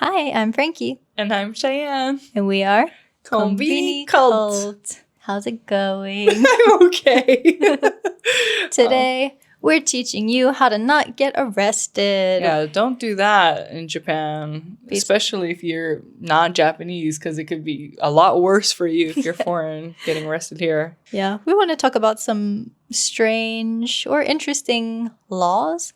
Hi, I'm Frankie. And I'm Cheyenne. And we are Conbini Cult. How's it going? I'm okay. Today, we're teaching you how to not get arrested. Yeah, don't do that in Japan, especially if you're not Japanese, because it could be a lot worse for you if you're foreign getting arrested here. Yeah, we want to talk about some strange or interesting laws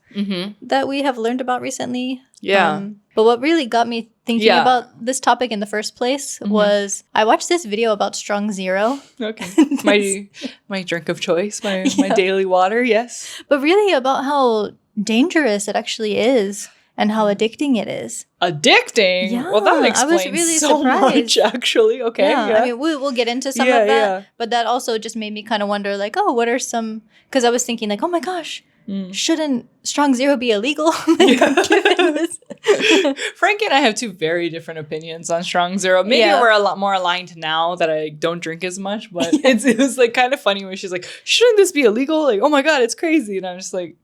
that we have learned about recently. Yeah. But what really got me thinking about this topic in the first place was I watched this video about Strong Zero. Okay. My drink of choice, my daily water, yes. But really about how dangerous it actually is and how addicting it is. Addicting? Yeah, Well, that explains I was really so surprised. much, actually. Okay, I mean, we'll get into some of that. But that also just made me kind of wonder, like, oh, what are some... Because I was thinking, like, oh my gosh, shouldn't Strong Zero be illegal? Frankie and I have two very different opinions on Strong Zero. Maybe we're a lot more aligned now that I don't drink as much, but it was like kind of funny when she's like, shouldn't this be illegal? Like, oh my God, it's crazy. And I'm just like,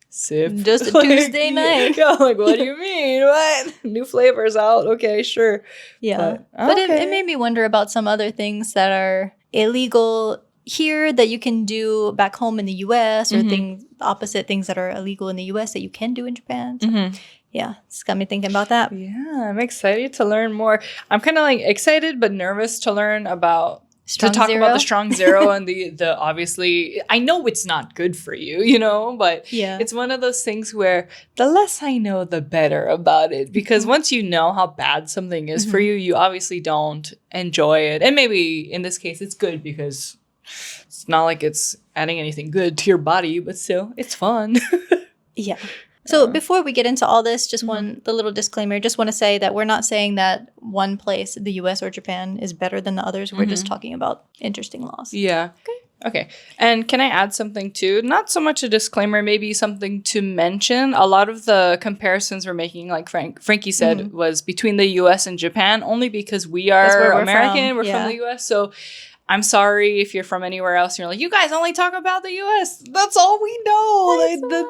sip. Just a Tuesday night. Yeah, like, what do you mean? What? New flavors out. Okay, sure. Yeah. But it made me wonder about some other things that are illegal here that you can do back home in the U.S. or things that are illegal in the U.S. that you can do in Japan. So, yeah, it's got me thinking about that. Yeah, I'm excited to learn more. I'm kind of like excited but nervous to learn about about the Strong Zero and the obviously, I know it's not good for you, you know, but it's one of those things where the less I know, the better about it. Because once you know how bad something is for you, you obviously don't enjoy it. And maybe in this case, it's good because it's not like it's adding anything good to your body, but still, it's fun. Yeah. So before we get into all this, just the little disclaimer, just want to say that we're not saying that one place, the US or Japan, is better than the others. We're just talking about interesting laws. Yeah. Okay. And can I add something too? Not so much a disclaimer, maybe something to mention. A lot of the comparisons we're making, like Frankie said, was between the US and Japan, only because we are American. We're from the US. So I'm sorry if you're from anywhere else and you're like, you guys only talk about the U.S. That's all we know.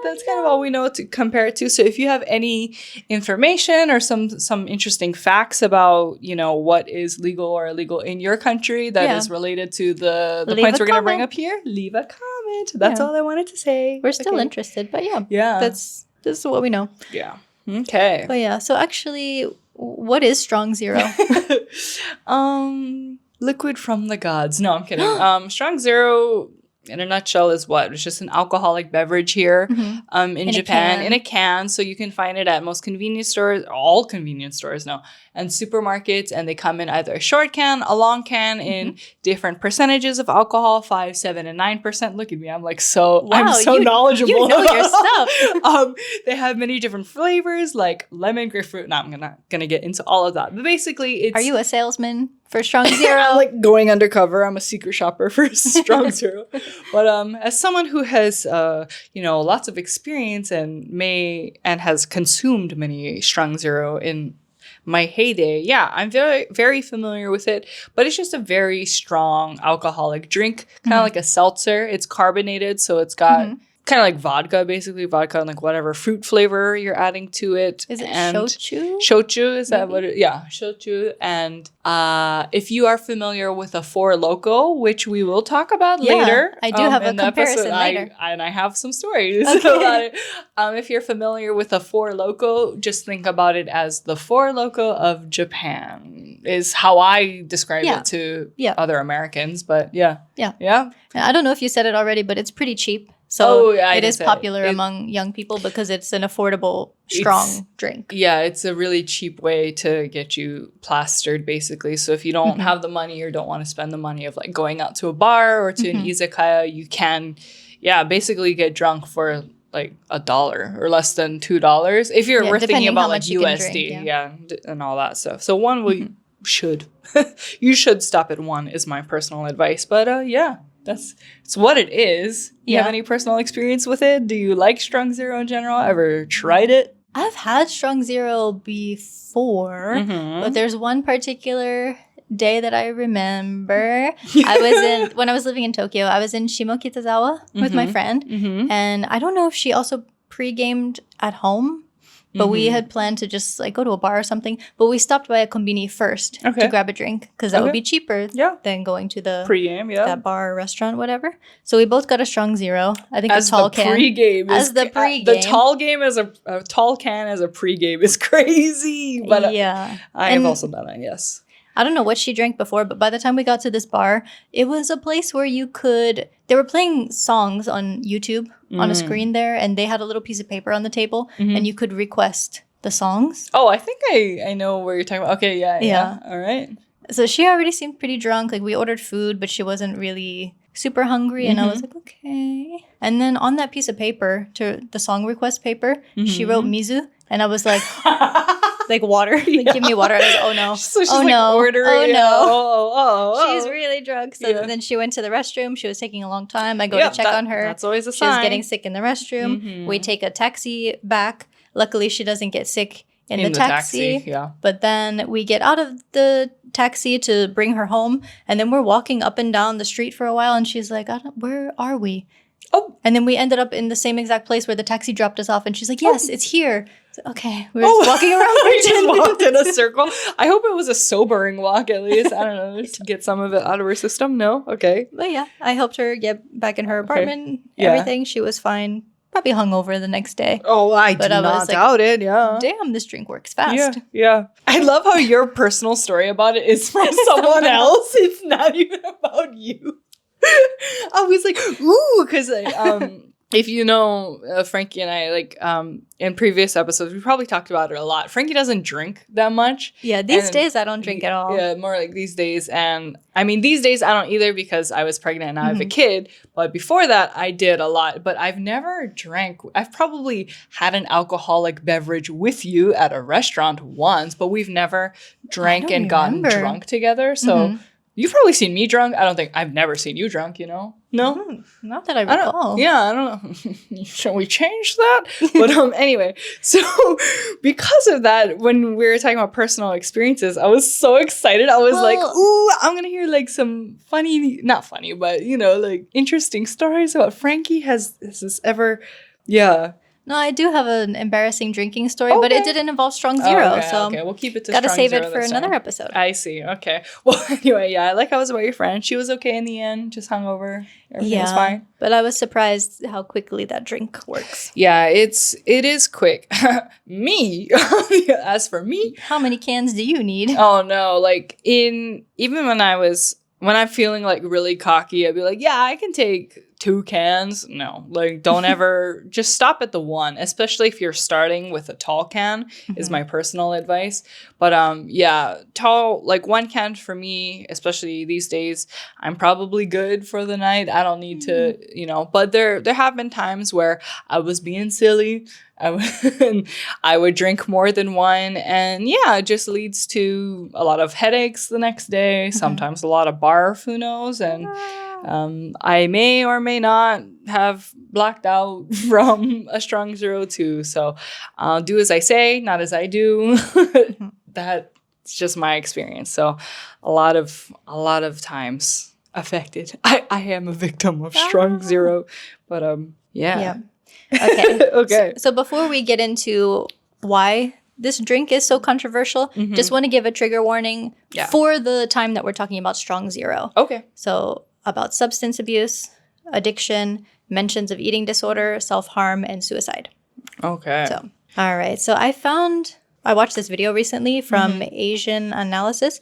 That's kind of all we know to compare it to. So if you have any information or some interesting facts about, you know, what is legal or illegal in your country that is related to the points we're going to bring up here, leave a comment. That's all I wanted to say. We're still interested, but this is what we know. Yeah. Okay. But so actually, what is Strong Zero? Liquid from the gods. No, I'm kidding. Strong Zero, in a nutshell, is what? It's just an alcoholic beverage here in Japan in a can. So you can find it at most convenience stores, all convenience stores now, and supermarkets. And they come in either a short can, a long can in different percentages of alcohol, 5%, 7%, and 9%. Look at me. I'm like I'm so knowledgeable. You know your stuff. They have many different flavors like lemon, grapefruit. No, I'm not gonna get into all of that. But basically, it's... Are you a salesman for Strong Zero? I'm like going undercover. I'm a secret shopper for Strong Zero. But as someone who has, lots of experience and has consumed many Strong Zero in my heyday, I'm very, very familiar with it. But it's just a very strong alcoholic drink, kind of like a seltzer. It's carbonated, so it's got... kind of like vodka, basically. Vodka and like whatever fruit flavor you're adding to it. Is it shochu? Shochu, is that what it is? Yeah, shochu. And if you are familiar with a Four Loko, which we will talk about later. I do have a comparison later. I have some stories about it. If you're familiar with a Four Loko, just think about it as the Four Loko of Japan is how I describe it to other Americans. But yeah. I don't know if you said it already, but it's pretty cheap. So it is popular among young people because it's an affordable, strong drink. Yeah, it's a really cheap way to get you plastered, basically. So if you don't have the money or don't want to spend the money of like going out to a bar or to an izakaya, you can, basically get drunk for like $1 or less than $2 if we're thinking about like USD, and all that stuff. So one you should stop at one is my personal advice. But it's what it is. You have any personal experience with it? Do you like Strong Zero in general? Ever tried it? I've had Strong Zero before, but there's one particular day that I remember. When I was living in Tokyo, I was in Shimokitazawa with my friend, and I don't know if she also pre-gamed at home, but we had planned to just like go to a bar or something. But we stopped by a Conbini first to grab a drink because that would be cheaper than going to the pre-game, that bar or restaurant, whatever. So we both got a strong 0. I think as a tall the can. Pre-game as the pregame. The tall game as a tall can as a pregame is crazy. But I have also done it, yes. I don't know what she drank before, but by the time we got to this bar, it was a place where they were playing songs on YouTube on a screen there, and they had a little piece of paper on the table, and you could request the songs. Oh, I think I know where you're talking about. Okay, yeah. All right. So she already seemed pretty drunk. Like, we ordered food, but she wasn't really super hungry, and I was like, okay. And then on that piece of paper, to the song request paper, she wrote Mizu, and I was like... like water, like give me water. I was like, oh no, so she's ordering. She's really drunk. So then she went to the restroom. She was taking a long time. I go to check on her. That's always a sign. She was getting sick in the restroom. We take a taxi back. Luckily, she doesn't get sick in the taxi. But then we get out of the taxi to bring her home, and then we're walking up and down the street for a while, and she's like, where are we? Oh, and then we ended up in the same exact place where the taxi dropped us off, and she's like, yes, it's here. So, okay, we were just walking around for 10 just minutes. walked in a circle. I hope it was a sobering walk at least. I don't know, to get some of it out of her system. No? Okay. But yeah, I helped her get back in her apartment, everything. She was fine. Probably hungover the next day. Oh, I do not doubt it, yeah. Damn, this drink works fast. Yeah. I love how your personal story about it is from someone else. It's not even about you. I was like, ooh, because if you know Frankie and I, like in previous episodes, we probably talked about it a lot. Frankie doesn't drink that much. Yeah, these days I don't drink at all. Yeah, more like these days. And I mean, these days I don't either because I was pregnant and now I have a kid. But before that, I did a lot. But I've never drank. I've probably had an alcoholic beverage with you at a restaurant once, but we've never drank and gotten drunk together. So... You've probably seen me drunk. I've never seen you drunk, you know? No? Not that I recall. I don't know. Shall we change that? But anyway, so because of that, when we were talking about personal experiences, I was so excited. I was like, ooh, I'm going to hear like some not funny, but you know, like interesting stories about Frankie. Has this ever, No, I do have an embarrassing drinking story, but it didn't involve strong 0. So we'll keep it to gotta strong save 0 it for another episode. I see. Okay. Well, anyway, I like how it was about your friend. She was okay in the end, just hungover. Everything was fine. But I was surprised how quickly that drink works. Yeah, it is quick. Me, as for me, how many cans do you need? Oh no, like even when I'm feeling like really cocky, I'd be like, yeah, I can take 2 cans. No, like don't ever, just stop at the 1, especially if you're starting with a tall can is my personal advice. But tall, like 1 can for me, especially these days, I'm probably good for the night. I don't need to, but there have been times where I was being silly. I would drink more than 1, and it just leads to a lot of headaches the next day, sometimes a lot of barf, who knows, and I may or may not have blacked out from a strong 0 too. So I'll do as I say, not as I do. That's just my experience. So a lot of times affected. I am a victim of strong 0, but yeah. Okay. Okay. So before we get into why this drink is so controversial, just want to give a trigger warning for the time that we're talking about strong 0. Okay. So about substance abuse, addiction, mentions of eating disorder, self-harm, and suicide. Okay. So, all right. So I watched this video recently from Asianalysis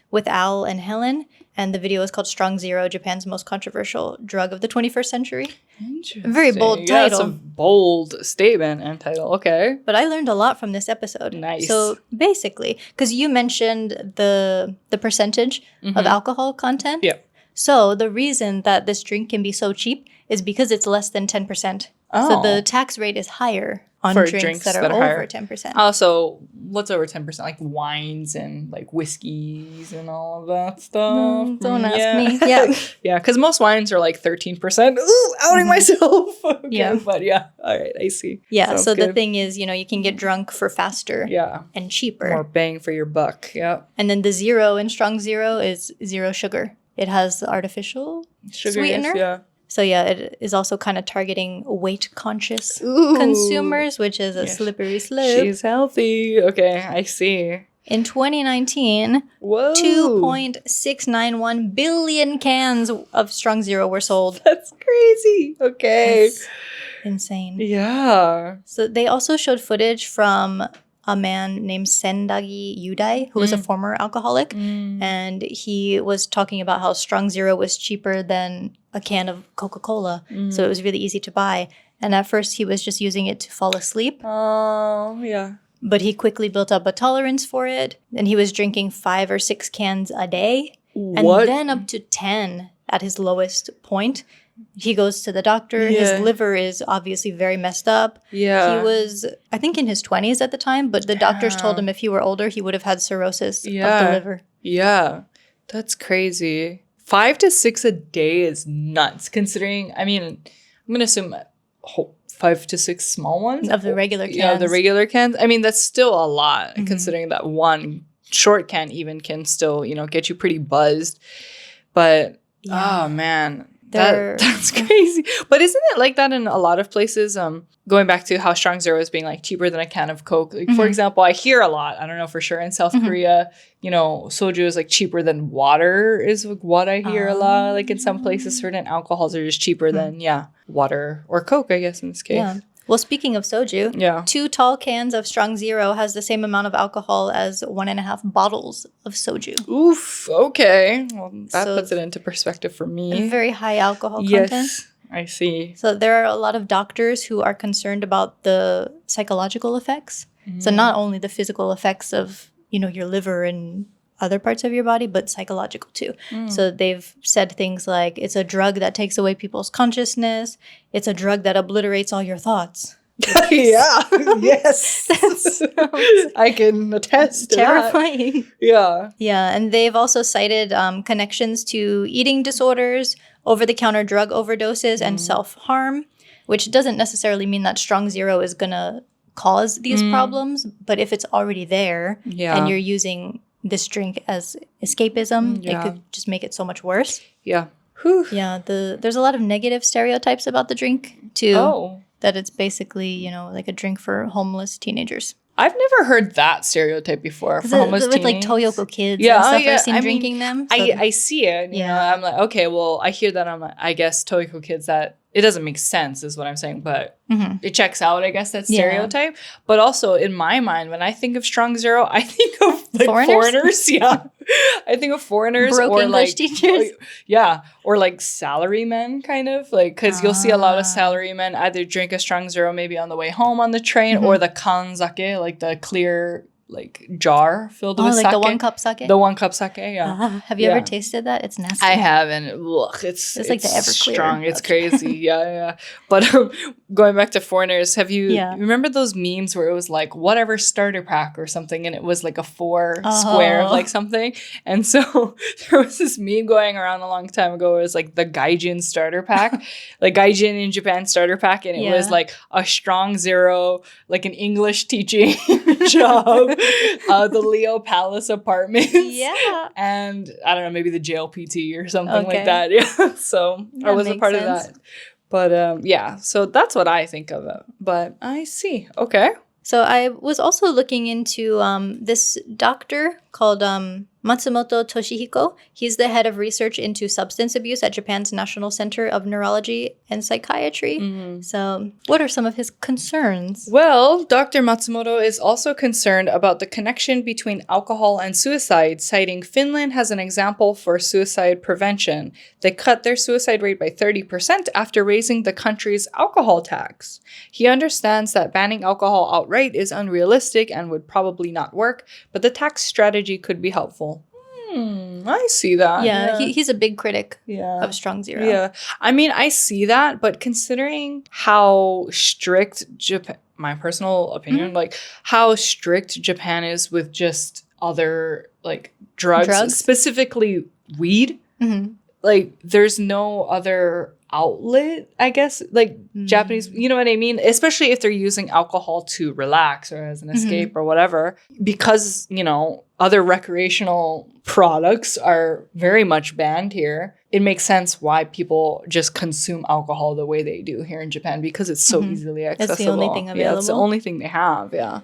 with Al and Helen. And the video is called Strong 0, Japan's most controversial drug of the 21st century. Interesting. Very bold title. That's a bold statement and title. Okay. But I learned a lot from this episode. Nice. So basically, because you mentioned the percentage of alcohol content. Yeah. So the reason that this drink can be so cheap is because it's less than 10%. Oh. So the tax rate is higher on drinks that are over 10%. Also, what's over 10%? Like wines and like whiskeys and all of that stuff. No, don't ask me. Yeah. Yeah, because most wines are like 13%. Ooh, outing myself. Okay, yeah. But all right, I see. Yeah, Sounds so good. the thing is, you can get drunk for faster and cheaper. More bang for your buck, yeah. And then the 0 in strong 0 is 0 sugar. It has the artificial Sugar, sweetener. yeah. So yeah, it is also kind of targeting weight-conscious consumers, which is a slippery slope. She's healthy. Okay, I see. In 2019, 2.691 billion cans of Strong Zero were sold. That's crazy. Okay. That's insane. Yeah. So they also showed footage from a man named Sendagi Yudai, who was a former alcoholic. And he was talking about how Strong Zero was cheaper than a can of Coca-Cola. So it was really easy to buy. And at first, he was just using it to fall asleep. Oh, yeah. But he quickly built up a tolerance for it. And he was drinking 5 or 6 cans a day. And then up to 10 at his lowest point. He goes to the doctor. Yeah. His liver is obviously very messed up. Yeah. He was, I think, in his 20s at the time, but the doctors told him if he were older, he would have had cirrhosis of the liver. Yeah. That's crazy. 5 to 6 a day is nuts, considering, I mean, I'm going to assume 5 to 6 small ones. Of the regular cans. Yeah, the regular cans. I mean, that's still a lot, considering that one short can even can still, you know, get you pretty buzzed. But, oh, man. That's crazy. But isn't it like that in a lot of places? Going back to how Strong Zero is being like cheaper than a can of Coke. Like, for example, I hear a lot, I don't know for sure, in South Korea, you know, soju is like cheaper than water is like what I hear a lot. Like in some places, certain alcohols are just cheaper than, water or Coke, I guess in this case. Yeah. Well, speaking of soju, 2 tall cans of Strong Zero has the same amount of alcohol as 1.5 bottles of soju. Oof. Okay. Well, that puts it into perspective for me. Very high alcohol content. Yes, I see. So there are a lot of doctors who are concerned about the psychological effects. So not only the physical effects of, you know, your liver and other parts of your body, but psychological too. So they've said things like, it's a drug that takes away people's consciousness. It's a drug that obliterates all your thoughts. Yeah. Yes. I can attest to terrifying. That. Yeah. Yeah. And they've also cited connections to eating disorders, over-the-counter drug overdoses, and self-harm, which doesn't necessarily mean that Strong Zero is going to cause these problems. But if it's already there and you're using this drink as escapism, it could just make it so much worse. Yeah. Whew. Yeah. There's a lot of negative stereotypes about the drink too. Oh. That it's basically, you know, like a drink for homeless teenagers. I've never heard that stereotype before for homeless with teens. Like Toyoko kids and stuff. I've seen drinking them. So I see it. You know, I'm like, okay, well, I hear that. I'm like, I guess Toyoko kids, that it doesn't make sense is what I'm saying, but it checks out, I guess, that stereotype. But also in my mind, when I think of Strong Zero, I think of like foreigners. Yeah. I think of foreigners broke or English like teachers. Yeah, or like salarymen, kind of like, because you'll see a lot of salarymen either drink a Strong Zero maybe on the way home on the train, or the kanzake, like the clear like jar filled with like sake. the 1 cup sake. The 1 cup sake, yeah. Have you ever tasted that? It's nasty. I haven't. It's like the Everclear. Strong. It's crazy. Yeah. But going back to foreigners, have you remember those memes where it was like whatever starter pack or something, and it was like a 4 square of like something? And so there was this meme going around a long time ago where it was like the Gaijin starter pack, like Gaijin in Japan starter pack, and it was like a Strong Zero, like an English teaching job, the Leo Palace apartments, and I don't know, maybe the JLPT or something like that. Yeah, so I was a part of that. But yeah, so that's what I think of it. But I see. Okay. So I was also looking into this doctor called Matsumoto Toshihiko. He's the head of research into substance abuse at Japan's National Center of Neurology and Psychiatry. So what are some of his concerns? Well, Dr. Matsumoto is also concerned about the connection between alcohol and suicide, citing Finland as an example for suicide prevention. They cut their suicide rate by 30% after raising the country's alcohol tax. He understands that banning alcohol outright is unrealistic and would probably not work, but the tax strategy could be helpful. I see that. Yeah. He's a big critic of Strong Zero. Yeah. I mean, I see that, but considering how strict Japan, my personal opinion, like how strict Japan is with just other like drugs? Specifically weed, like there's no other outlet, I guess, like Japanese, you know what I mean? Especially if they're using alcohol to relax or as an escape or whatever, because, you know, other recreational products are very much banned here. It makes sense why people just consume alcohol the way they do here in Japan, because it's so easily accessible. It's the only thing available. Yeah, it's the only thing they have. Yeah.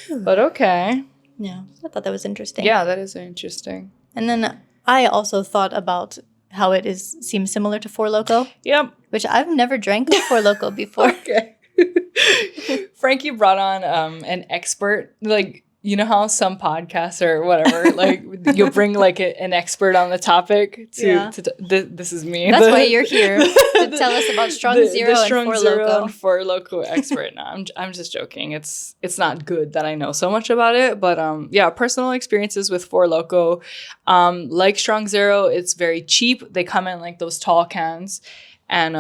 But okay. Yeah, I thought that was interesting. Yeah, that is interesting. And then I also thought about how it seems similar to Four Loko. Yep. Which I've never drank a Four Loko before. Okay. Frankie brought on an expert, like, you know how some podcasts or whatever, like you'll bring like an expert on the topic this is me. That's why you're here, to tell us about Strong Zero and Strong Four Zero Loko. and Four Loko expert. No, I'm just joking. It's not good that I know so much about it, but yeah, personal experiences with Four Loko. Like Strong Zero, it's very cheap. They come in like those tall cans, and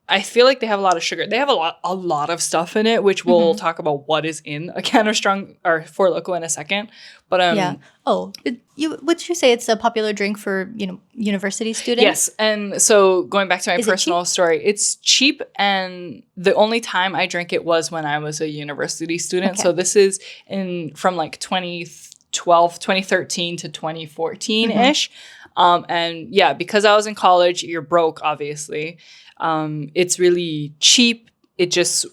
I feel like they have a lot of sugar. They have a lot of stuff in it, which we'll talk about what is in a can of Strong or Four Loko in a second. But yeah. Oh, would you say it's a popular drink for, you know, university students? Yes, and so going back to my personal story, it's cheap, and the only time I drank it was when I was a university student. Okay. So this is from like 2013 to 2014 ish, and yeah, because I was in college, you're broke, obviously. It's really cheap. It just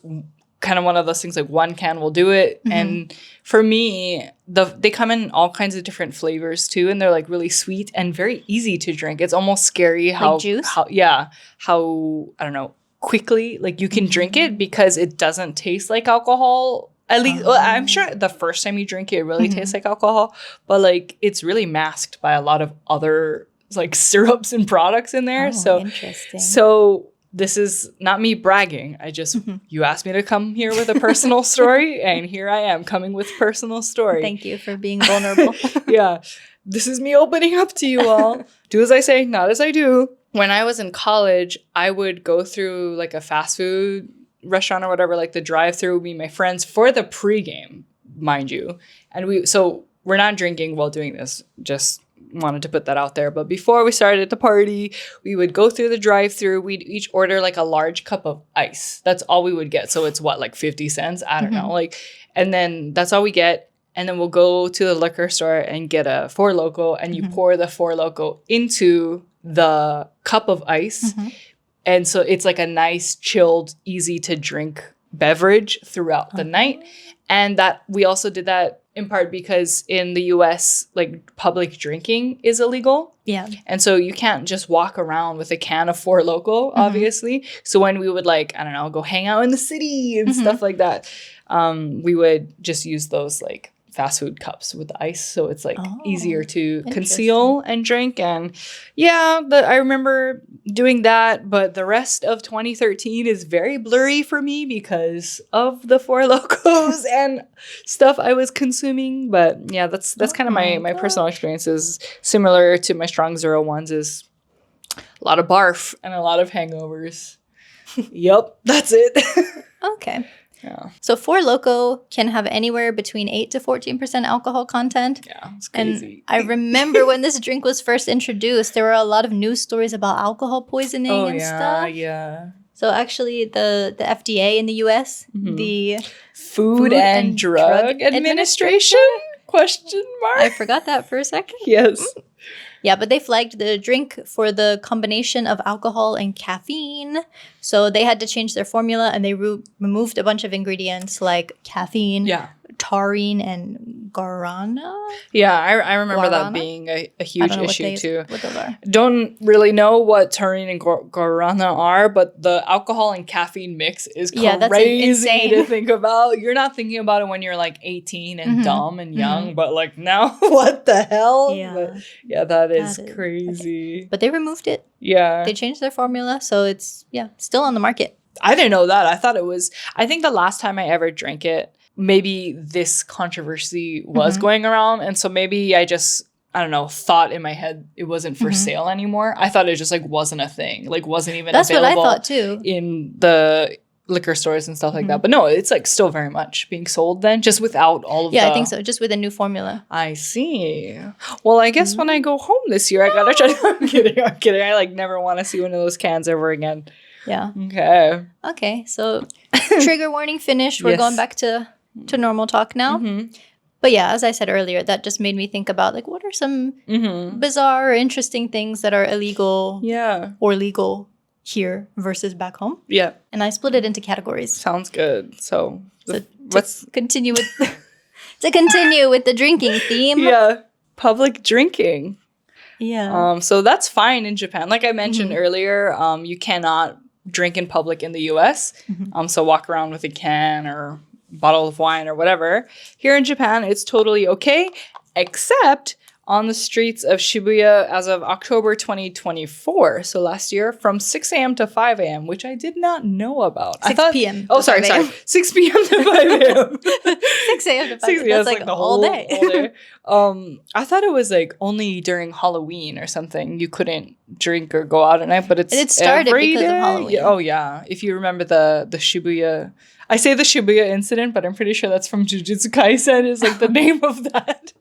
kind of one of those things, like one can will do it. And for me, they come in all kinds of different flavors too, and they're like really sweet and very easy to drink. It's almost scary how like juice? how I don't know, quickly like you can drink it, because it doesn't taste like alcohol. At least, well, I'm sure the first time you drink it, it really tastes like alcohol, but like it's really masked by a lot of other like syrups and products in there. Interesting. So this is not me bragging. I just, you asked me to come here with a personal story, and here I am coming with personal story. Thank you for being vulnerable. Yeah. This is me opening up to you all. Do as I say, not as I do. When I was in college, I would go through like a fast food restaurant or whatever, like the drive-through would be my friends for the pregame, mind you. And we're not drinking while doing this, just wanted to put that out there. But before we started the party, we would go through the drive-through. We'd each order like a large cup of ice. That's all we would get. So it's what, like 50 cents? I don't know. Like, and then that's all we get. And then we'll go to the liquor store and get a Four Loko, and you pour the Four Loko into the cup of ice. And so it's like a nice, chilled, easy to drink beverage throughout the night. And that we also did that in part because in the US, like public drinking is illegal. Yeah. And so you can't just walk around with a can of Four Loko, obviously. So when we would like, I don't know, go hang out in the city and stuff like that, we would just use those like fast food cups with the ice, so it's like easier to conceal and drink. And yeah, I remember doing that, but the rest of 2013 is very blurry for me because of the Four Lokos and stuff I was consuming. But yeah, that's kind of my personal experiences. Similar to my Strong Zero ones, is a lot of barf and a lot of hangovers. Yep, that's it. Okay. Yeah. So Four Loko can have anywhere between 8 to 14% alcohol content. Yeah, it's crazy. And I remember when this drink was first introduced, there were a lot of news stories about alcohol poisoning and stuff. Yeah. So actually, the FDA in the US, the Food and Drug Administration? Question mark. I forgot that for a second. Yes. Yeah, but they flagged the drink for the combination of alcohol and caffeine. So they had to change their formula, and they removed a bunch of ingredients like caffeine, taurine, and guarana. Yeah, I remember that being a huge issue too. What those are. Don't really know what taurine and guarana are, but the alcohol and caffeine mix is crazy to think about. You're not thinking about it when you're like 18 and dumb and young, but like now, what the hell? Yeah, but yeah, that is crazy. Okay. But they removed it. Yeah. They changed their formula, so it's still on the market. I didn't know that. I think the last time I ever drank it, maybe this controversy was going around. And so maybe I just, I don't know, thought in my head it wasn't for sale anymore. I thought it just like wasn't a thing. Like wasn't even That's available. what I thought too. In the liquor stores and stuff like that. But no, it's like still very much being sold then, just without all of the... Yeah, I think so. Just with a new formula. I see. Well, I guess when I go home this year, I gotta try... I'm kidding. I like never want to see one of those cans ever again. Yeah. Okay, so trigger warning finished. We're going back to normal talk now. But yeah, as I said earlier, that just made me think about like what are some bizarre or interesting things that are illegal or legal here versus back home. Yeah. And I split it into categories. Sounds good. So let's continue with the drinking theme. Yeah. Public drinking. Yeah. So that's fine in Japan. Like I mentioned earlier, you cannot drink in public in the US. So walk around with a can or bottle of wine or whatever. Here in Japan, it's totally okay, except on the streets of Shibuya as of October 2024, so last year, from 6 a.m. to 5 a.m., which I did not know about. 6 p.m. Oh, sorry. 6 p.m. to 5 a.m. 6 a.m. to 5 a.m. That's like the whole day. I thought it was like only during Halloween or something you couldn't drink or go out at night, but it started because of Halloween. Oh, yeah. If you remember the Shibuya... I say the Shibuya incident, but I'm pretty sure that's from Jujutsu Kaisen is like the name of that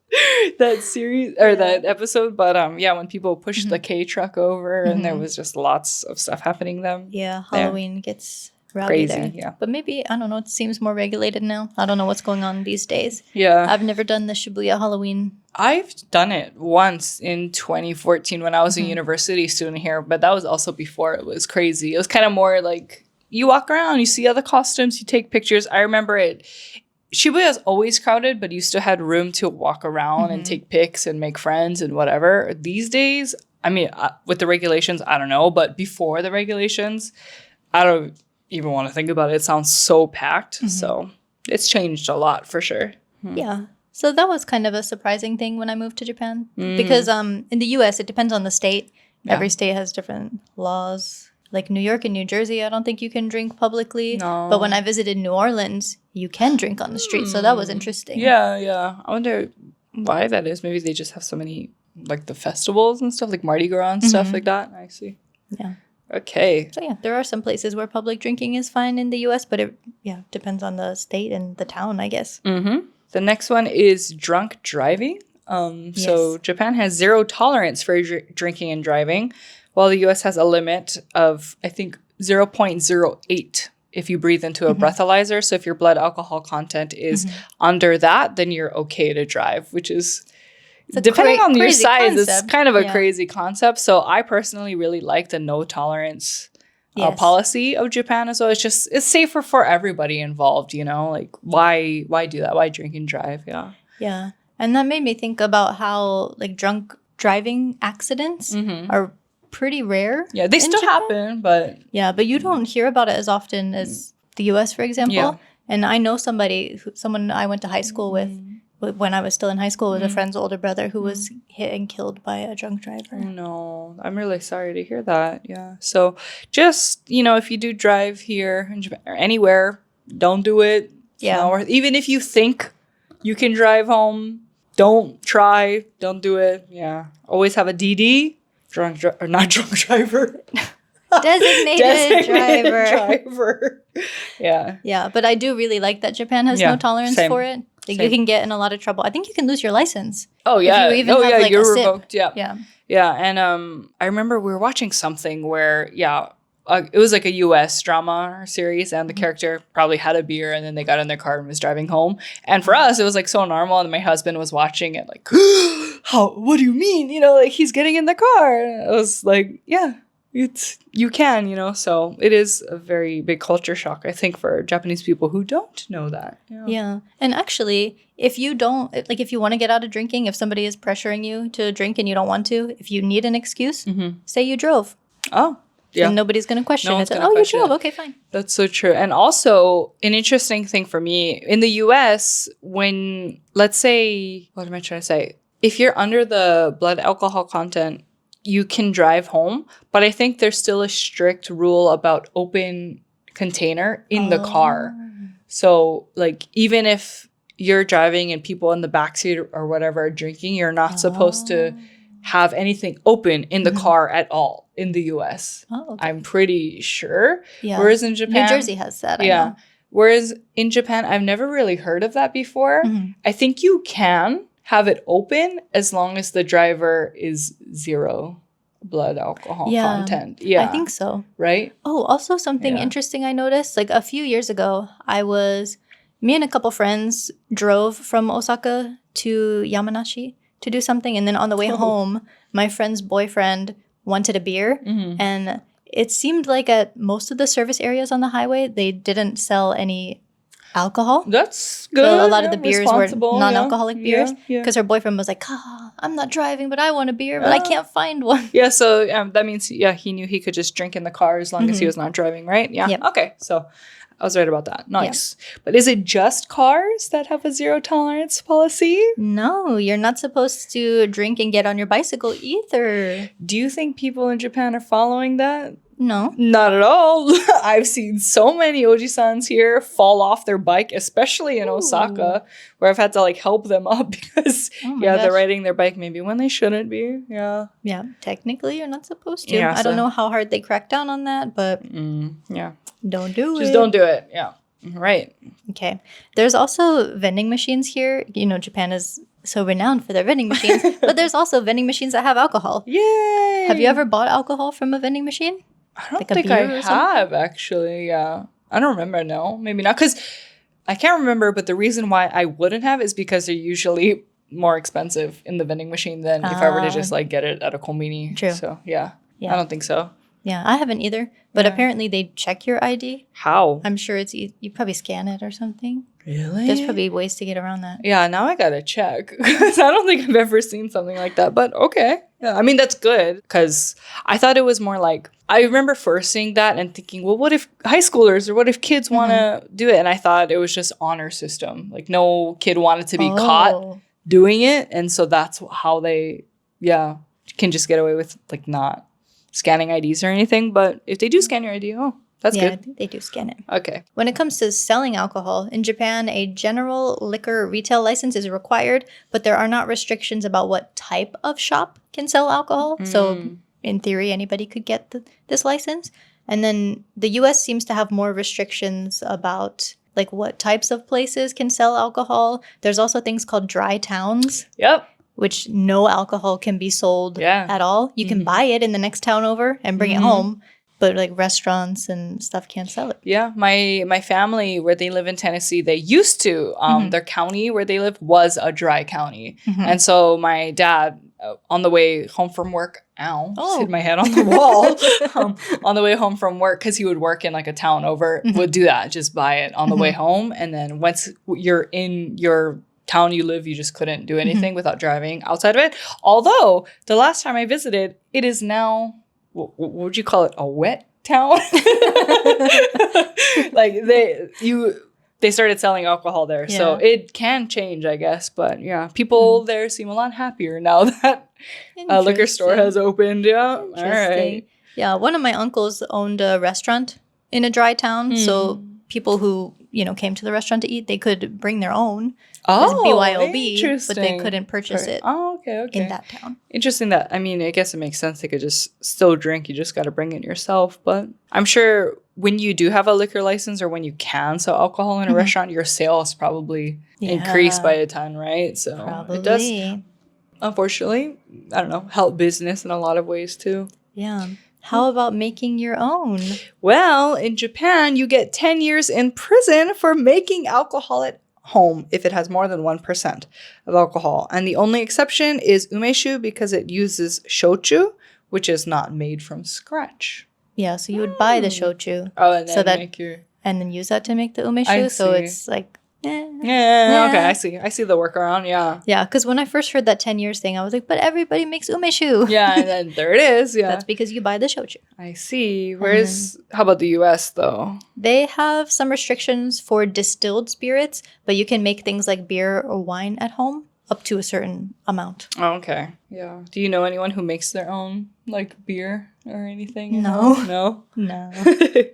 series or that episode. But when people pushed the K truck over and there was just lots of stuff happening then. Yeah, Halloween gets rowdy there. Yeah. But maybe, I don't know, it seems more regulated now. I don't know what's going on these days. Yeah. I've never done the Shibuya Halloween. I've done it once in 2014 when I was a university student here, but that was also before it was crazy. It was kind of more like... You walk around, you see other costumes, you take pictures. I remember it. Shibuya is always crowded, but you still had room to walk around and take pics and make friends and whatever. These days, I mean, with the regulations, I don't know. But before the regulations, I don't even want to think about it. It sounds so packed. So it's changed a lot for sure. Yeah. So that was kind of a surprising thing when I moved to Japan. Because in the U.S., it depends on the state. Yeah. Every state has different laws. Like New York and New Jersey, I don't think you can drink publicly. No. But when I visited New Orleans, you can drink on the street. So that was interesting. Yeah. I wonder why that is. Maybe they just have so many, like the festivals and stuff, like Mardi Gras and stuff like that. I see. Yeah. Okay. So yeah, there are some places where public drinking is fine in the U.S., but it depends on the state and the town, I guess. The next one is drunk driving. So Japan has zero tolerance for drinking and driving, while the U.S. has a limit of, I think, 0.08 if you breathe into a breathalyzer. So if your blood alcohol content is under that, then you're okay to drive, which is, depending on your size, it's kind of a crazy concept. So I personally really like the no tolerance policy of Japan as well. It's safer for everybody involved, you know? Like, why do that? Why drink and drive? Yeah. Yeah. And that made me think about how, like, drunk driving accidents are pretty rare. Yeah, they still happen, but... Yeah, but you don't hear about it as often as the U.S., for example. Yeah. And I know someone I went to high school with, when I was still in high school, was a friend's older brother who was hit and killed by a drunk driver. Oh, no. I'm really sorry to hear that. Yeah. So just, if you do drive here in Japan or anywhere, don't do it. Yeah. Even if you think you can drive home, don't try. Don't do it. Yeah. Always have a DD. Not drunk driver. Designated driver. Yeah. Yeah, but I do really like that Japan has no tolerance for it. Like you can get in a lot of trouble. I think you can lose your license. Oh, yeah. If you even have, like, you're a sip. revoked. Yeah. Yeah, and I remember we were watching something where, it was like a U.S. drama or series, and the character probably had a beer, and then they got in their car and was driving home. And for us, it was like so normal, and my husband was watching it like, what do you mean? Like he's getting in the car. And I was like, yeah, you can, so it is a very big culture shock, I think, for Japanese people who don't know that. Yeah. And actually, if you want to get out of drinking, if somebody is pressuring you to drink and you don't want to, if you need an excuse, say you drove. Oh. Yeah. And nobody's going to question it. You drove. Okay, fine. That's so true. And also, an interesting thing for me, in the U.S., when, let's say, what am I trying to say? If you're under the blood alcohol content, you can drive home. But I think there's still a strict rule about open container in the car. So, like, even if you're driving and people in the backseat or whatever are drinking, you're not supposed to have anything open in the car at all in the US. Oh, okay. I'm pretty sure. Yeah. Whereas in Japan, New Jersey has that. I yeah. know. Whereas in Japan, I've never really heard of that before. I think you can have it open as long as the driver is 0 blood alcohol content. Yeah. I think so. Right? Oh, also something interesting I noticed. Like a few years ago, me and a couple friends drove from Osaka to Yamanashi to do something. And then on the way home, my friend's boyfriend wanted a beer. And it seemed like at most of the service areas on the highway, they didn't sell any alcohol. That's good. So a lot of the beers were non-alcoholic beers. Yeah. Because her boyfriend was like, I'm not driving, but I want a beer, but I can't find one. Yeah, so that means, he knew he could just drink in the car as long as he was not driving, right? Yeah. Yep. Okay, so I was right about that. Nice. Yep. But is it just cars that have a 0 tolerance policy? No, you're not supposed to drink and get on your bicycle either. Do you think people in Japan are following that? No. Not at all. I've seen so many Oji-sans here fall off their bike, especially in Osaka, where I've had to like help them up because they're riding their bike maybe when they shouldn't be. Yeah. Yeah. Technically, you're not supposed to. Yeah, I don't know how hard they crack down on that, but don't do it. Just don't do it. Yeah. Right. Okay. There's also vending machines here. You know, Japan is so renowned for their vending machines, but there's also vending machines that have alcohol. Yay! Have you ever bought alcohol from a vending machine? I don't think I have, actually. Yeah. I don't remember, no. Maybe not. Because I can't remember, but the reason why I wouldn't have is because they're usually more expensive in the vending machine than if I were to just like get it at a Conbini. True. So, yeah. I don't think so. Yeah, I haven't either. But apparently they check your ID. How? I'm sure it's you probably scan it or something. Really? There's probably ways to get around that. Yeah, now I gotta check. Because I don't think I've ever seen something like that. But okay. Yeah, I mean, that's good. Because I thought it was more like, I remember first seeing that and thinking, well, what if high schoolers or what if kids want to do it? And I thought it was just honor system. Like no kid wanted to be caught doing it. And so that's how they, can just get away with like not scanning IDs or anything. But if they do scan your ID, that's good. I think they do scan it. Okay. When it comes to selling alcohol, in Japan, a general liquor retail license is required, but there are not restrictions about what type of shop can sell alcohol. So in theory, anybody could get this license. And then the US seems to have more restrictions about like what types of places can sell alcohol. There's also things called dry towns. Yep. Which no alcohol can be sold at all. You can buy it in the next town over and bring it home. But like restaurants and stuff can't sell it. Yeah, my family where they live in Tennessee, they used to their county where they live was a dry county, and so my dad on the way home from work, just hit my head on the wall. On the way home from work, because he would work in like a town over, would do that, just buy it on the way home, and then once you're in your town you live, you just couldn't do anything without driving outside of it. Although the last time I visited, it is now. What would you call it? A wet town? Like they started selling alcohol there. Yeah. So it can change, I guess. But yeah, people there seem a lot happier now that a liquor store has opened. Yeah. All right. Yeah. One of my uncles owned a restaurant in a dry town. So people who, came to the restaurant to eat, they could bring their own. BYOB, but they couldn't purchase it in that town. Interesting that, I mean, I guess it makes sense. They could just still drink. You just got to bring it yourself. But I'm sure when you do have a liquor license or when you can sell alcohol in a restaurant, your sales probably increase by a ton, right? So it does, unfortunately, I don't know, help business in a lot of ways too. Yeah. How about making your own? Well, in Japan, you get 10 years in prison for making alcohol at home if it has more than 1% of alcohol. And the only exception is umeshu because it uses shochu, which is not made from scratch. Yeah, so you would buy the shochu. And then and then use that to make the umeshu. So it's like, okay, I see the workaround, Yeah, because when I first heard that 10 years thing, I was like, but everybody makes umeshu. Yeah, and then there it is, That's because you buy the shochu. I see. How about the US, though? They have some restrictions for distilled spirits, but you can make things like beer or wine at home. up to a certain amount. Oh, okay. Yeah. Do you know anyone who makes their own like beer or anything? No. No? No.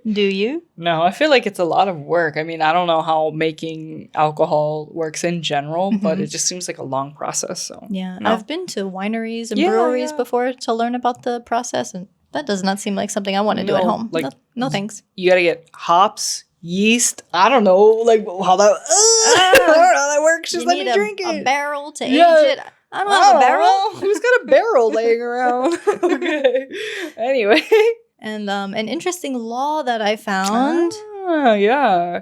Do you? No, I feel like it's a lot of work. I mean, I don't know how making alcohol works in general, but it just seems like a long process. So Yeah. no. I've been to wineries and breweries before to learn about the process, and that does not seem like something I want to do at home. Like, no thanks. You gotta get hops, yeast. I don't know, like how that. I don't know how that works. Just let me drink it. A barrel to age it. I don't have a barrel. Who's got a barrel laying around? Okay. Anyway. And an interesting law that I found. Yeah.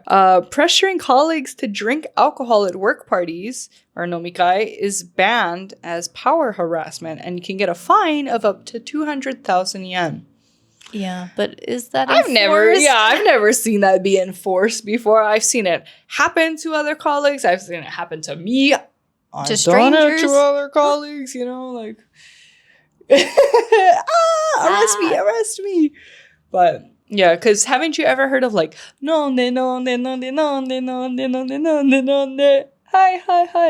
Pressuring colleagues to drink alcohol at work parties, or nomikai, is banned as power harassment, and you can get a fine of up to 200,000 yen. Yeah, but is that I've enforced? never seen that be enforced before. I've seen it happen to other colleagues. I've seen it happen to me. To strangers? To other colleagues, you know, like, arrest me. But yeah, because haven't you ever heard of like, hi,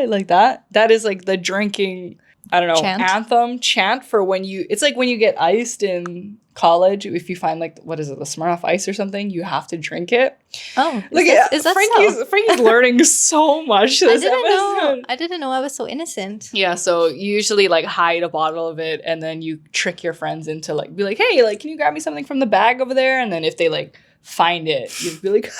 like that? That is like the drinking, I don't know, chant for when it's like when you get iced in college, if you find like, what is it, the Smirnoff Ice or something, you have to drink it. Oh, is that Frankie's learning so much this episode. I didn't know I was so innocent. Yeah, so you usually like hide a bottle of it and then you trick your friends into like, be like, hey, like, can you grab me something from the bag over there? And then if they like find it, you'd be like,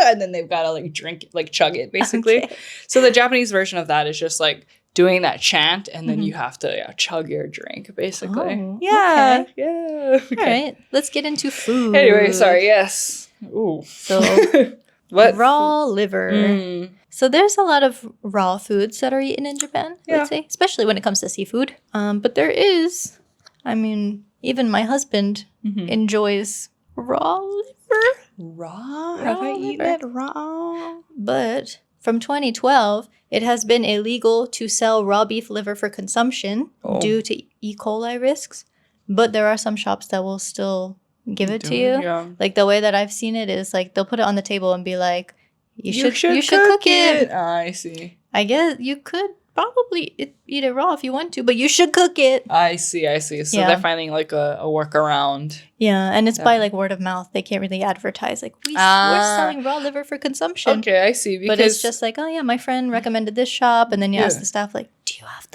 and then they've got to like drink it, like chug it basically. Okay. So the Japanese version of that is just like doing that chant, and then you have to chug your drink, basically. Oh, yeah. Okay. Yeah. Okay. All right. Let's get into food. Anyway, sorry. Yes. Ooh. So, what? Raw liver. So there's a lot of raw foods that are eaten in Japan, I would say, especially when it comes to seafood. But there is, I mean, even my husband enjoys raw liver. Raw? Have I eaten it raw? But from 2012, it has been illegal to sell raw beef liver for consumption due to E. coli risks. But there are some shops that will still give it to you. Yeah. Like the way that I've seen it is like they'll put it on the table and be like, you should cook it. I see. I guess you could probably eat it raw if you want to, but you should cook it. I see. So they're finding like a workaround. Yeah, and it's by like word of mouth. They can't really advertise like we're selling raw liver for consumption. Okay, I see. But it's just like, oh yeah, my friend recommended this shop, and then you ask the staff like, do you have